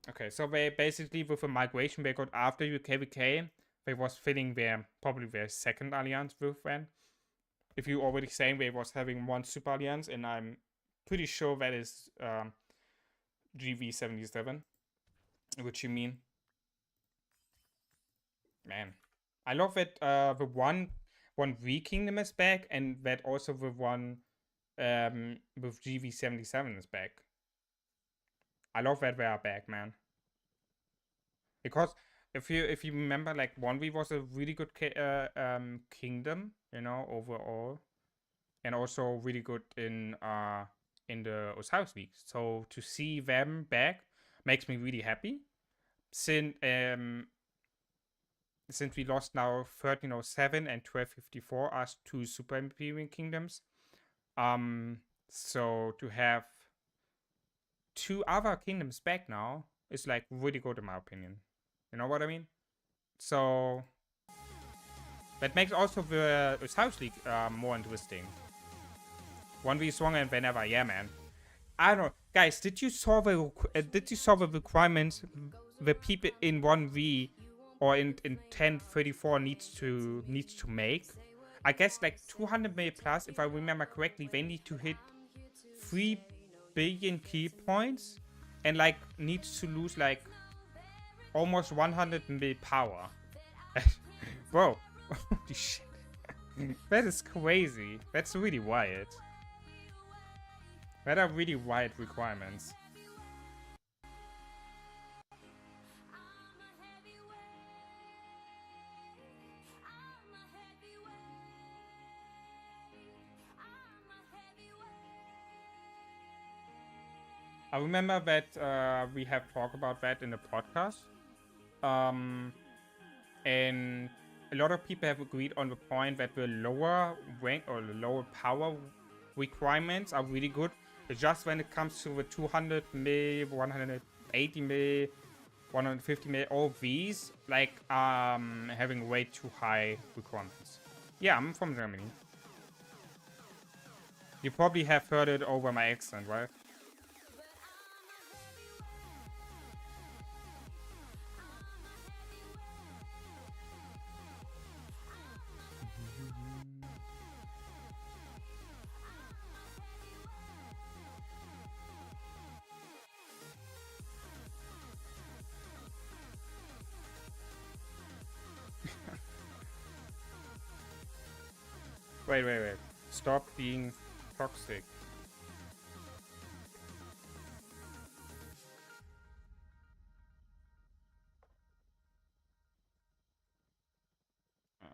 Okay, so they basically with a migration they got after KVK, they was filling their probably their second alliance with them. If you already saying they was having one super alliance, and I'm pretty sure that is GV77, which you mean. Man, I love that the one V kingdom is back, and that also the one with GV77 is back. I love that they are back, man. Because if you remember, like 1v was a really good kingdom, you know, overall, and also really good in the Osiris League. So to see them back makes me really happy. Since we lost now 1307 and 1254 as 2 super imperial kingdoms, so to have 2 other kingdoms back now is like really good in my opinion. You know what I mean? So that makes also the Osiris League more interesting. 1v stronger and whenever, yeah, man. I don't know, guys. Did you saw the requirements the people in 1v or in 1034 needs to make? I guess like 200 million plus, if I remember correctly. They need to hit 3 billion key points and like needs to lose like almost 100 million power. Bro, holy shit. That is crazy. That's really wild. That are really wide requirements. I remember that we have talked about that in the podcast. And a lot of people have agreed on the point that the lower rank or the lower power requirements are really good. It's just when it comes to the 200 mil, 180 mil, 150 mil, all these like having way too high requirements. Yeah, I'm from Germany. You probably have heard it over my accent, right? Wait. Stop being toxic.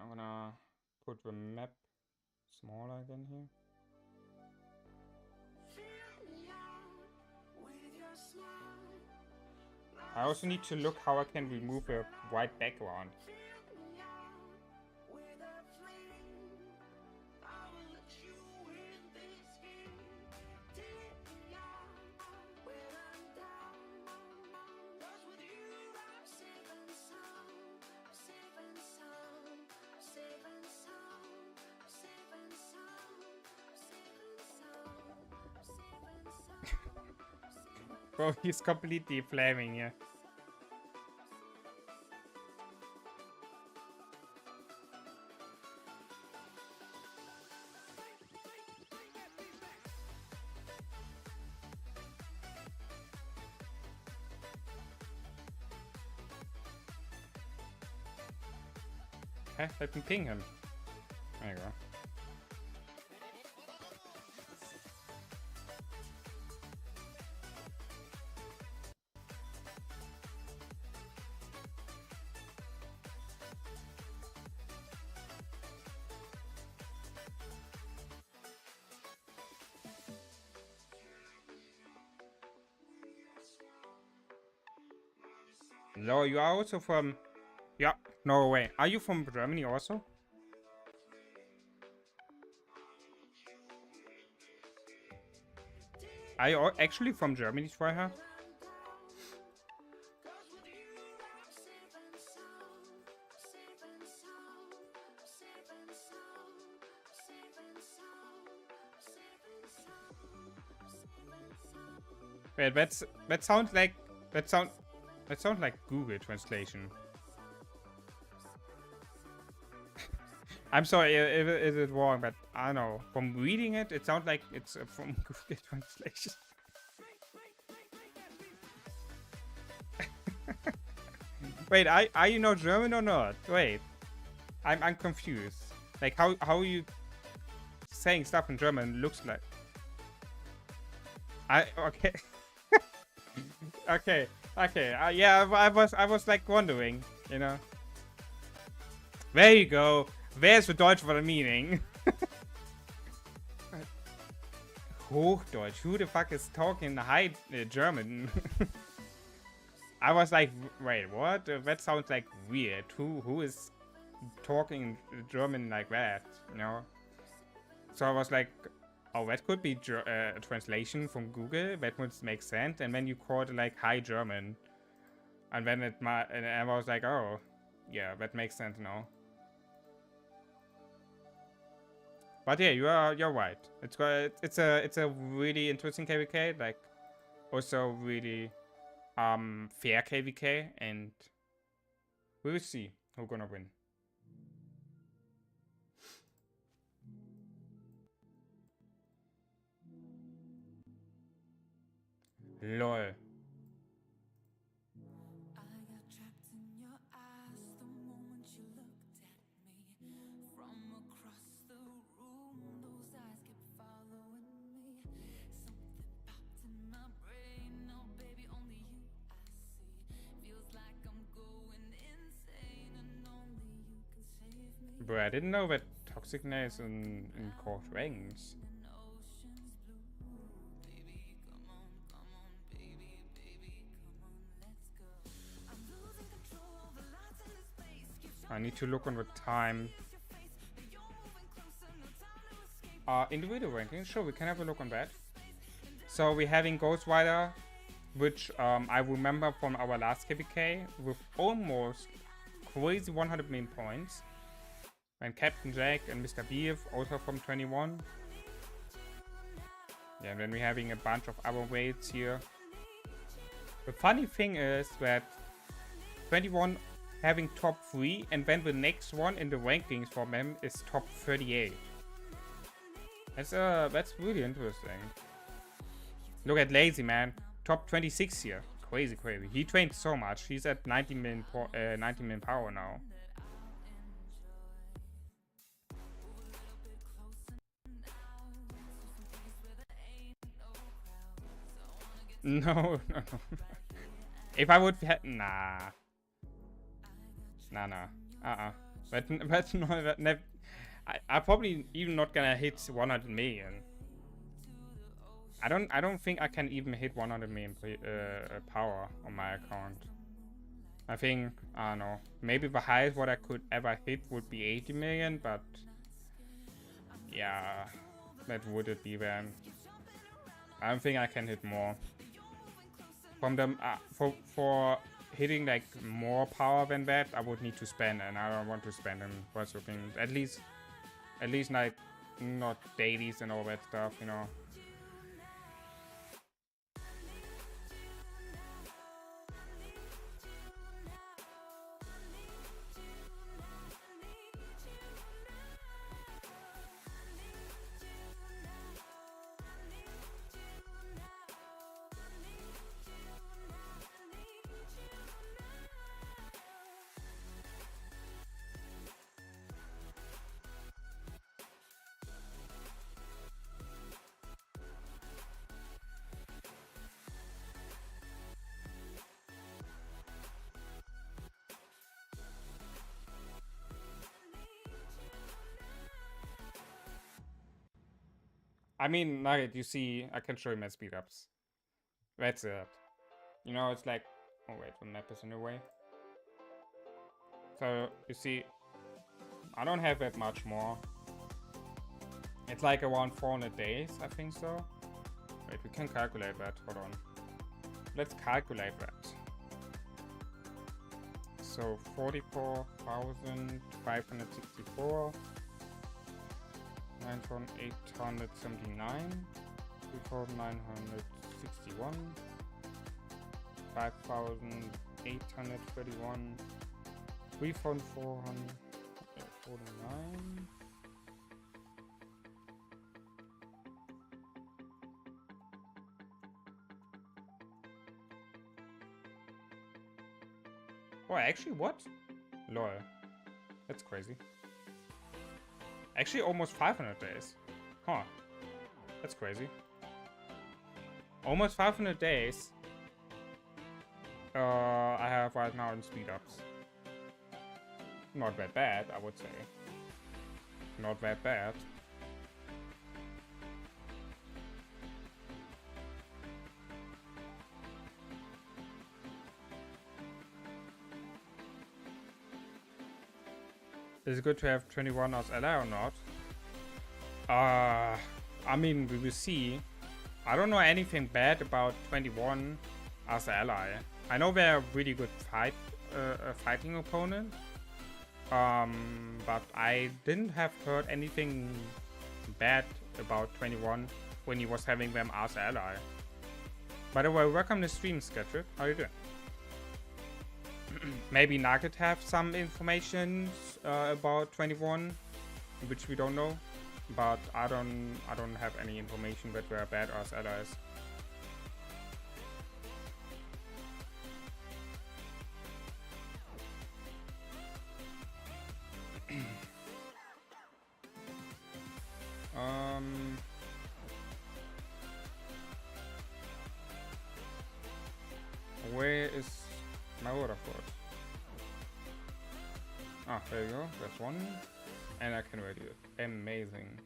I'm gonna put the map smaller than here. I also need to look how I can remove a white background. Bro, he's completely flaming here. Okay, let me ping him. There you go. No, you are also from... Yeah, no way. Are you from Germany also? Are you actually from Germany, Tryhard? Wait, that sounds like Google translation. I'm sorry if it's wrong, but I don't know. From reading it, it sounds like it's from Google translation. Wait, are you not German or not? Wait, I'm confused. Like how are you saying stuff in German looks like? Okay. okay. Yeah, I was like wondering, you know. There you go. There's the Deutsch for the meaning. Hochdeutsch. Who the fuck is talking high German? I was like, wait, what? That sounds like weird. Who is talking German like that? You know. So I was like, oh, that could be a translation from Google. That would make sense. And then you called it like high German, and then and I was like, oh, yeah, that makes sense now. But yeah, you're right. It's a really interesting KVK, like also really fair KVK, and we will see who's gonna win. LOL. Bro, I didn't know that toxicness is in court ranks. I need to look on the time. Individual rankings, sure, we can have a look on that. So we're having Ghost Rider, which I remember from our last KVK with almost crazy 100 million points. And Captain Jack and Mr. Beef also from 21. Yeah, and then we're having a bunch of other weights here. The funny thing is that 21 having top 3, and then the next one in the rankings for them is top 38. That's really interesting. Look at Lazy Man, top 26 here. Crazy. He trained so much. He's at 90 million power now. No. If I would nah. That's not. I probably even not gonna hit 100 million. I don't think I can even hit 100 million power on my account. I think, I don't know, maybe the highest what I could ever hit would be 80 million, but yeah, that wouldn't be then. I don't think I can hit more. From them, for hitting like more power than that, I would need to spend, and I don't want to spend them for something. At least like not dailies and all that stuff, you know. I mean, Nugget, you see, I can show you my speed ups. That's it. You know, it's like, oh wait, the map is in the way. So, you see, I don't have that much more. It's like around 400 days, I think so. Wait, we can calculate that, hold on. Let's calculate that. So, 44,564. 9,879. 3,961. 5,831. 3,449. Oh, actually, what? Lol. That's crazy. Actually, almost 500 days. Huh. That's crazy. Almost 500 days. I have right now in speed ups. Not that bad, I would say. Not that bad. Is it good to have 21 as ally or not? I mean, we will see. I don't know anything bad about 21 as ally. I know they're a really good fighting opponent. But I didn't have heard anything bad about 21 when he was having them as ally. By the way, welcome to stream, Sketcher. How are you doing? Maybe Nugget have some information about 21, which we don't know. But I don't have any information that we're bad as allies. Where is Marauders Forts? Ah, there you go. That's one. And I can ready it. Amazing.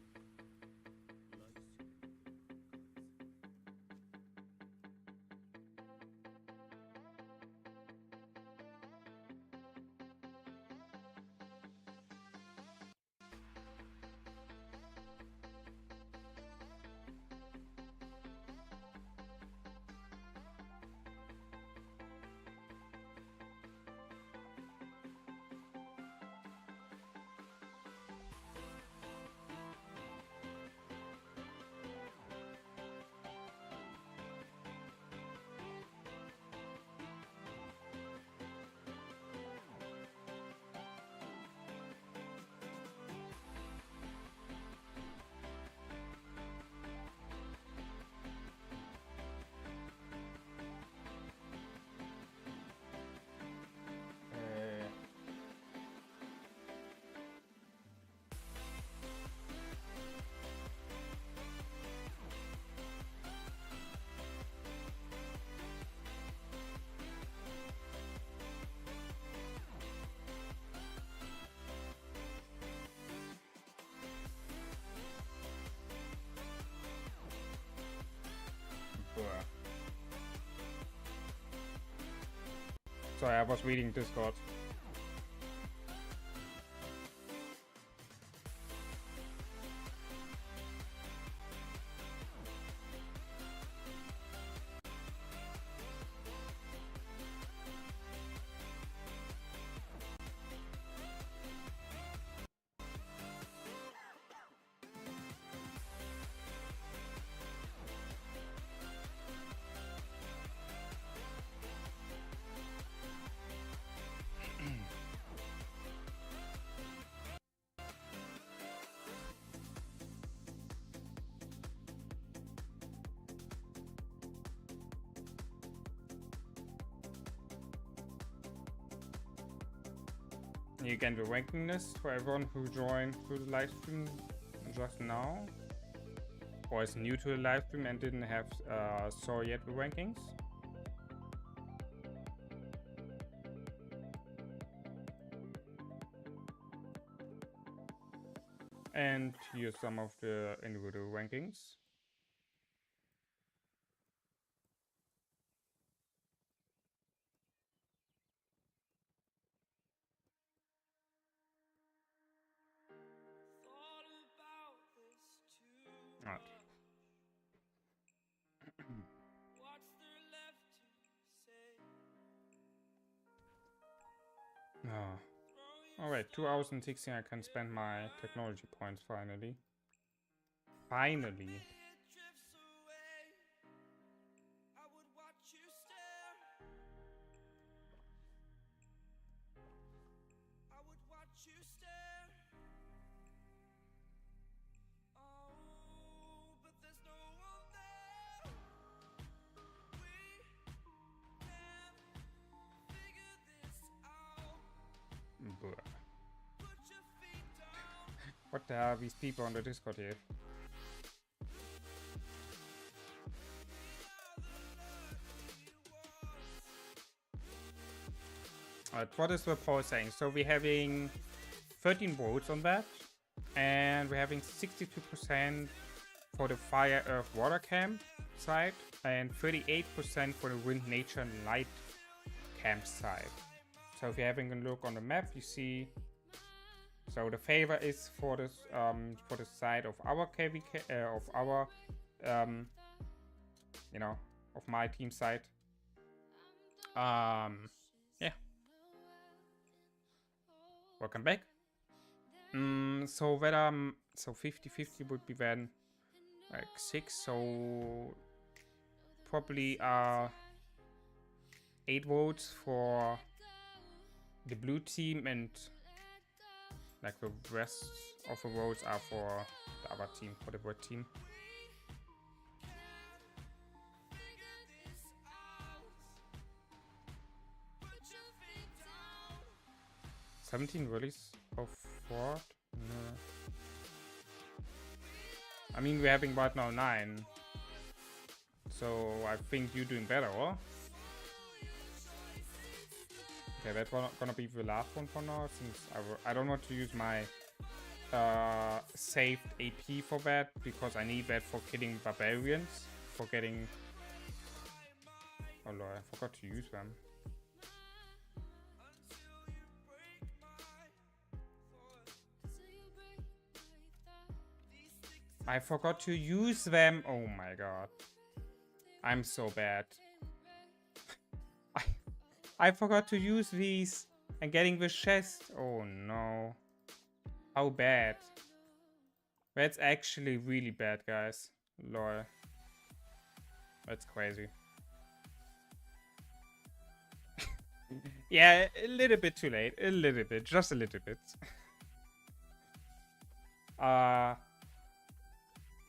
Sorry, I was reading Discord. You get the ranking list for everyone who joined through the live stream just now, or is new to the live stream and didn't have saw yet the rankings. And here's some of the individual rankings. Oh. Alright, 2 hours and 16 I can spend my technology points finally. Finally. Bruh. What the hell are these people on the Discord here? Alright, what is the poll saying? So we're having 13 votes on that, and we're having 62% for the Fire, Earth, Water camp side, and 38% for the Wind, Nature, and Light campsite. So if you're having a look on the map, you see. So the favor is for the side of our KVK, of our, you know, of my team side. Yeah. Welcome back. So whether so 50-50 would be then like 6. So probably 8 votes for the blue team, and like the rest of the votes are for the other team, for the red team. $17 release of fort? No. I mean, we're having right now 9. So I think you're doing better, or? Okay, that's gonna be the last one for now, since I don't want to use my saved AP for that, because I need that for killing barbarians, for getting... Oh lord, I forgot to use them. I forgot to use them. Oh my god. I'm so bad. I forgot to use these and getting the chest. Oh no. How bad. That's actually really bad, guys. Lol. That's crazy. Yeah, a little bit too late. A little bit. Just a little bit.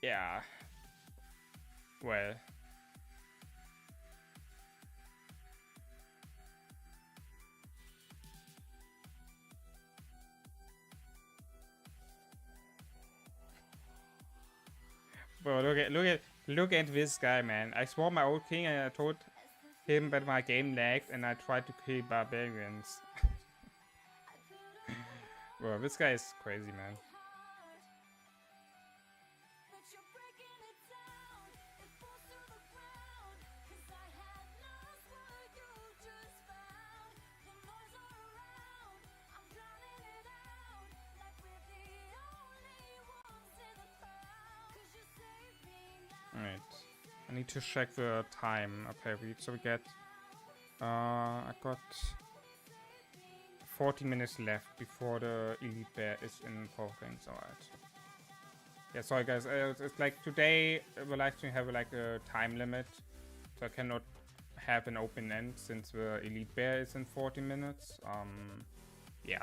Yeah. Well. Bro, look at this guy, man. I swore my old king and I told him that my game lagged and I tried to kill barbarians. Bro, this guy is crazy, man. Alright, I need to check the time. Okay, so we get, I got 40 minutes left before the elite bear is in profane. Alright. Yeah, sorry guys, it's like today we'll actually have like a time limit, so I cannot have an open end since the elite bear is in 40 minutes. Yeah.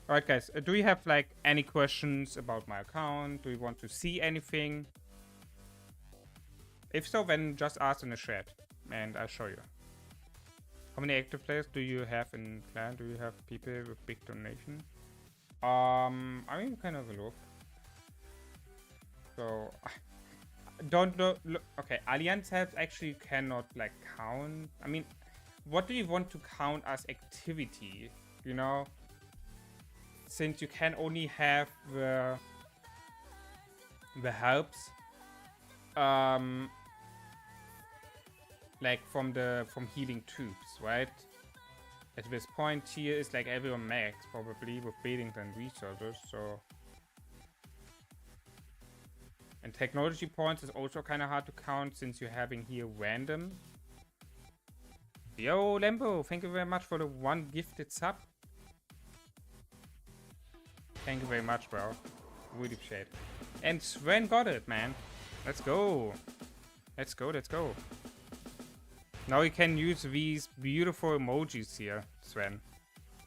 Alright guys, do you have like any questions about my account? Do you want to see anything? If so, then just ask in the chat and I'll show you. How many active players do you have in clan? Do you have people with big donation? I mean, you can have a look. So, don't look. Okay, Alliance helps actually cannot like count. I mean, what do you want to count as activity? You know? Since you can only have the helps like from healing troops, right? At this point here is like everyone max probably with buildings and resources, so. And technology points is also kind of hard to count since you're having here random Yo, Lembo, thank you very much for the 1 gifted sub. Thank you very much, bro. Really appreciate it. And Sven got it, man. Let's go. Let's go, let's go. Now you can use these beautiful emojis here, Sven.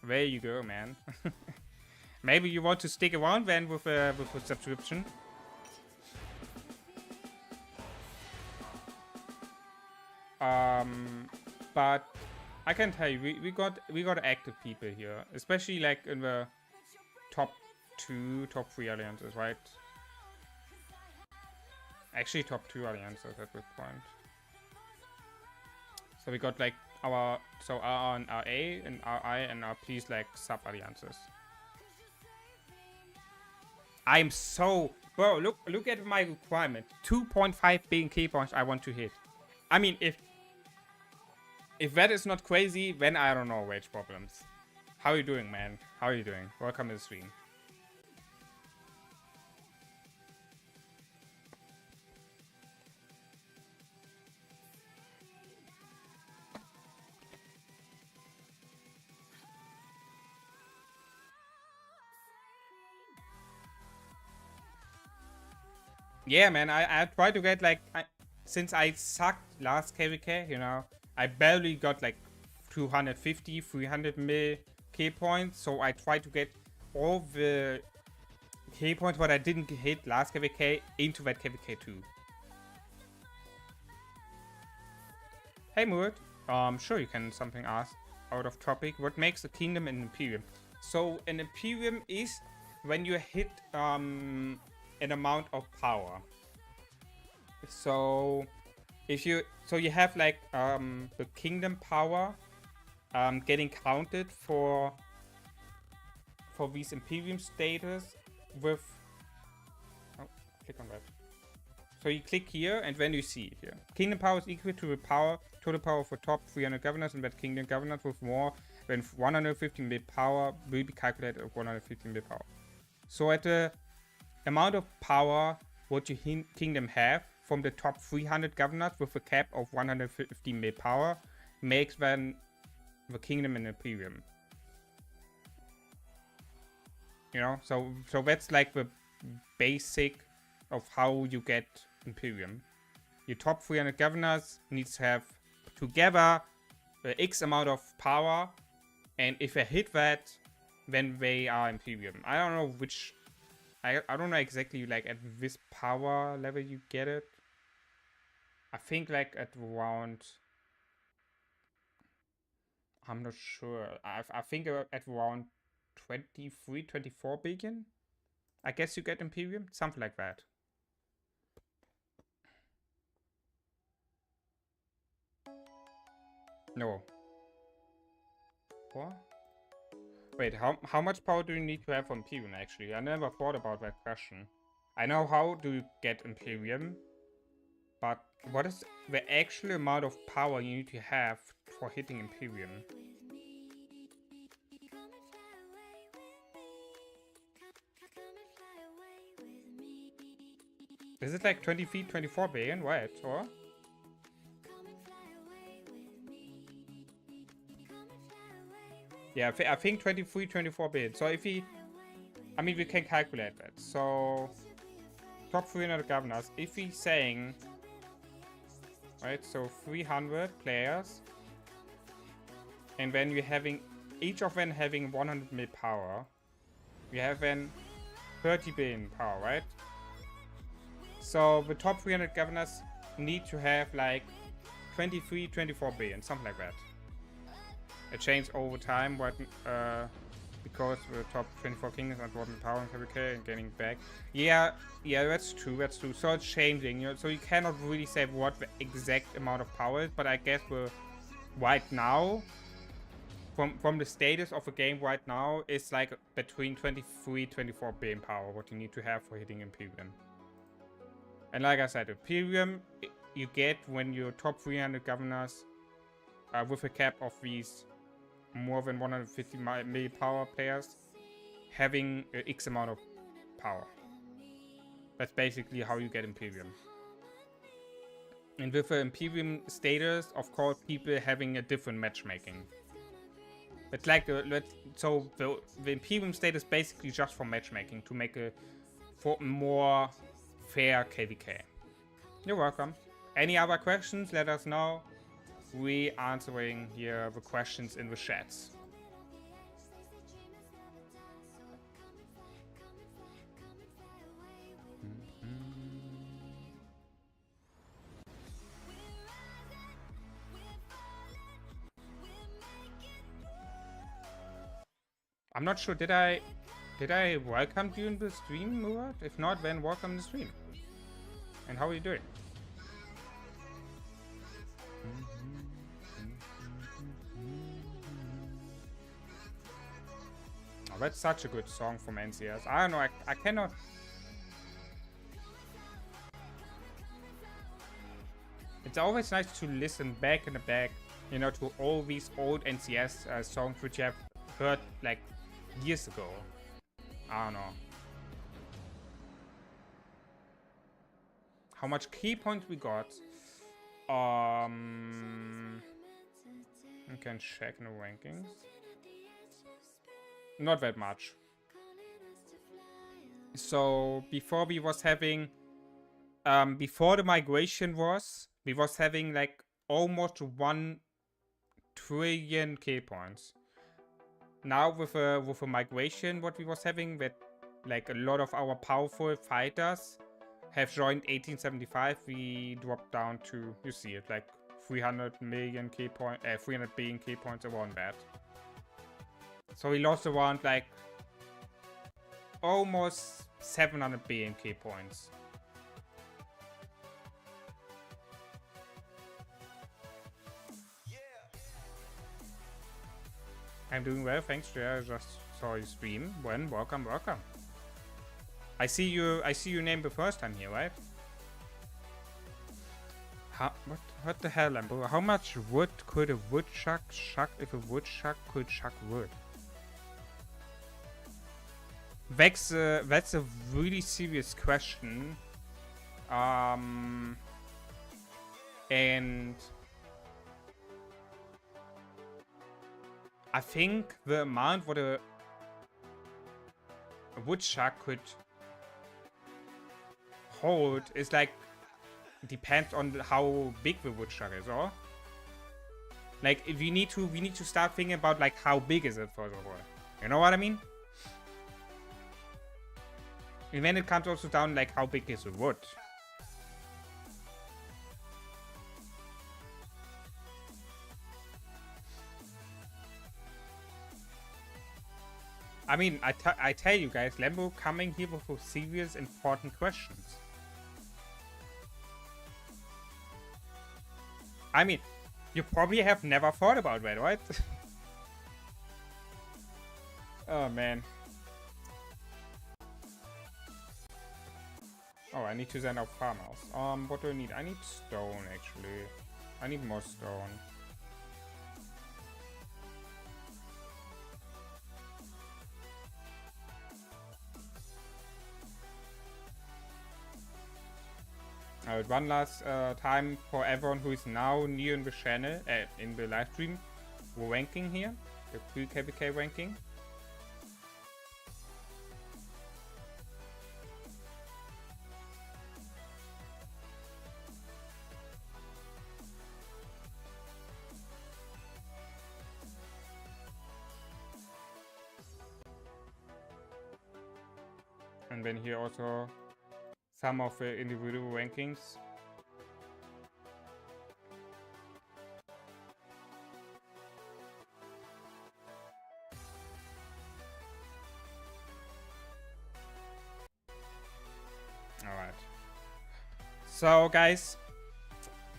There you go, man. Maybe you want to stick around then with a subscription. But I can tell you, we got active people here, especially like in the top 2, top 3 alliances, right? Actually, top 2 alliances at this point. So we got like our RR and RA and RI and RP's like sub alliances. I'm so bro. Look at my requirement. 2.5 billion key points I want to hit. I mean, if that is not crazy, then I don't know wage problems. How are you doing, man? How are you doing? Welcome to the stream. Yeah, man, I try to get like, since I sucked last KVK, you know, I barely got like 250, 300 mil K points, so I try to get all the K points what I didn't hit last KVK into that KVK too. Hey Murat, sure you can something ask out of topic. What makes a kingdom an imperium? So an imperium is when you hit an amount of power. So if you have like the kingdom power getting counted for these imperium status with click on that. So you click here and then you see it here. Kingdom power is equal to the total power for top 300 governors, and that kingdom governors with more than 115 mil power will be calculated at 115 mil power. So at the amount of power what your kingdom have from the top 300 governors with a cap of 150 mil power makes then the kingdom an imperium. You know, so that's like the basic of how you get imperium. Your top 300 governors needs to have together the X amount of power, and if they hit that, then they are imperium. I don't know which. I don't know exactly like at this power level you get it. I think like at around, I'm not sure. I think at around 23, 24 billion. I guess you get imperium, something like that. No. What? Wait, how much power do you need to have for imperium actually? I never thought about that question. I know how do you get imperium, but what is the actual amount of power you need to have for hitting imperium? Is it like 20 feet, 24 billion? What? Or? Yeah, I think 23, 24 billion. So if we, I mean, we can calculate that. So top 300 governors, if we're saying, right, so 300 players, and then you're having, each of them having 100 mil power, we have then 30 billion power, right? So the top 300 governors need to have like 23, 24 billion, something like that. It changed over time, but because the top 24 kingdoms are dropping power in KVK and getting back. Yeah, that's true, that's true. So it's changing, you know, so you cannot really say what the exact amount of power is, but I guess we're right now, from the status of the game right now, it's like between 23, 24 billion power, what you need to have for hitting Imperium. And like I said, Imperium you get when your top 300 governors with a cap of these more than 150 mil power players having X amount of power. That's basically how you get Imperium. And with the Imperium status, of course, people having a different matchmaking. It's like so the Imperium status basically just for matchmaking to make a more fair KVK. You're welcome. Any other questions? Let us know. We answering here the questions in the chats. I'm not sure. Did I welcome you in the stream, Murat? If not, then welcome in the stream. And how are you doing? Oh, that's such a good song from NCS. I don't know. I cannot. It's always nice to listen back in the back, you know, to all these old NCS songs which you have heard like years ago. I don't know. How much key points we got? You can check in the rankings. Not that much. So before we was having, before the migration we was having like almost 1 trillion K points. Now with a migration, what we was having, that like a lot of our powerful fighters have joined 1875, we dropped down to, you see it, like 300 million K point, 300 billion K points around that. So we lost around like almost 700 billion K points. I'm doing well, thanks. I just saw you stream. When welcome. I see your name the first time here, right? What the hell, Lambo? How much wood could a woodchuck shuck if a woodchuck could shuck wood? That's a really serious question. And I think the amount what a woodchuck could hold is like depends on how big the woodchuck is, or like if we need to start thinking about like how big is it for the whole. You know what I mean? And then it comes also down like how big is the wood. I mean, I tell you guys, Lambo coming here with serious important questions. I mean, you probably have never thought about that, right? Oh man. Oh, I need to send out farmhouse. What do I need? I need stone, actually. I need more stone. Alright, one last time for everyone who is now new in the channel, in the live stream, we're ranking here, the pre KVK ranking. And then here also some of the individual rankings. Alright. So guys,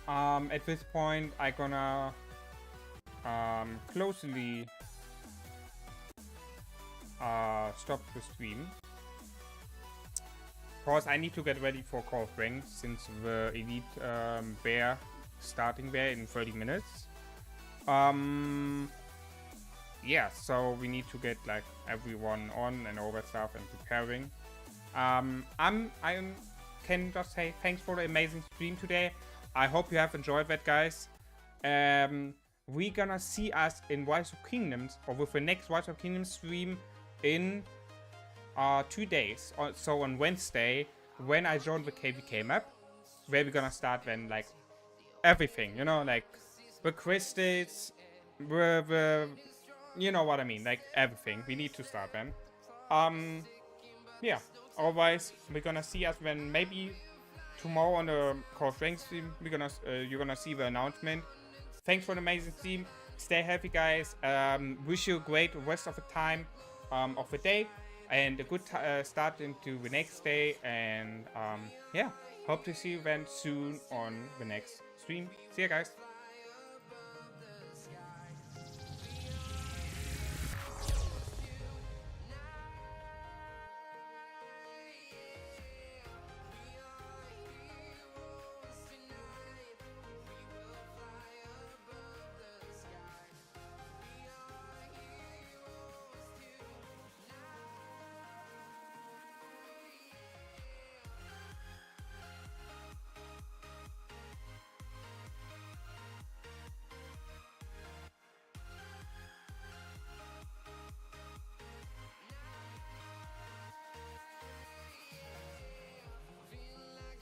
at this point I'm gonna closely stop the stream. Of course, I need to get ready for Call of Rank since the Elite bear starting there in 30 minutes. Yeah, so we need to get like everyone on and all that stuff and preparing. I can just say thanks for the amazing stream today. I hope you have enjoyed that, guys. We're gonna see us in Rise of Kingdoms, or with the next Rise of Kingdoms stream in 2 days. So on Wednesday, when I join the KVK map, where we're gonna start then, like, everything, you know, like the crystals, the you know what I mean, like everything. We need to start then. Yeah. Otherwise, we're gonna see us when maybe tomorrow on the Core Strength stream. You're gonna see the announcement. Thanks for the amazing stream. Stay healthy, guys. Wish you a great rest of the time of the day and a good start into the next day. And yeah, hope to see you then soon on the next stream. See you guys.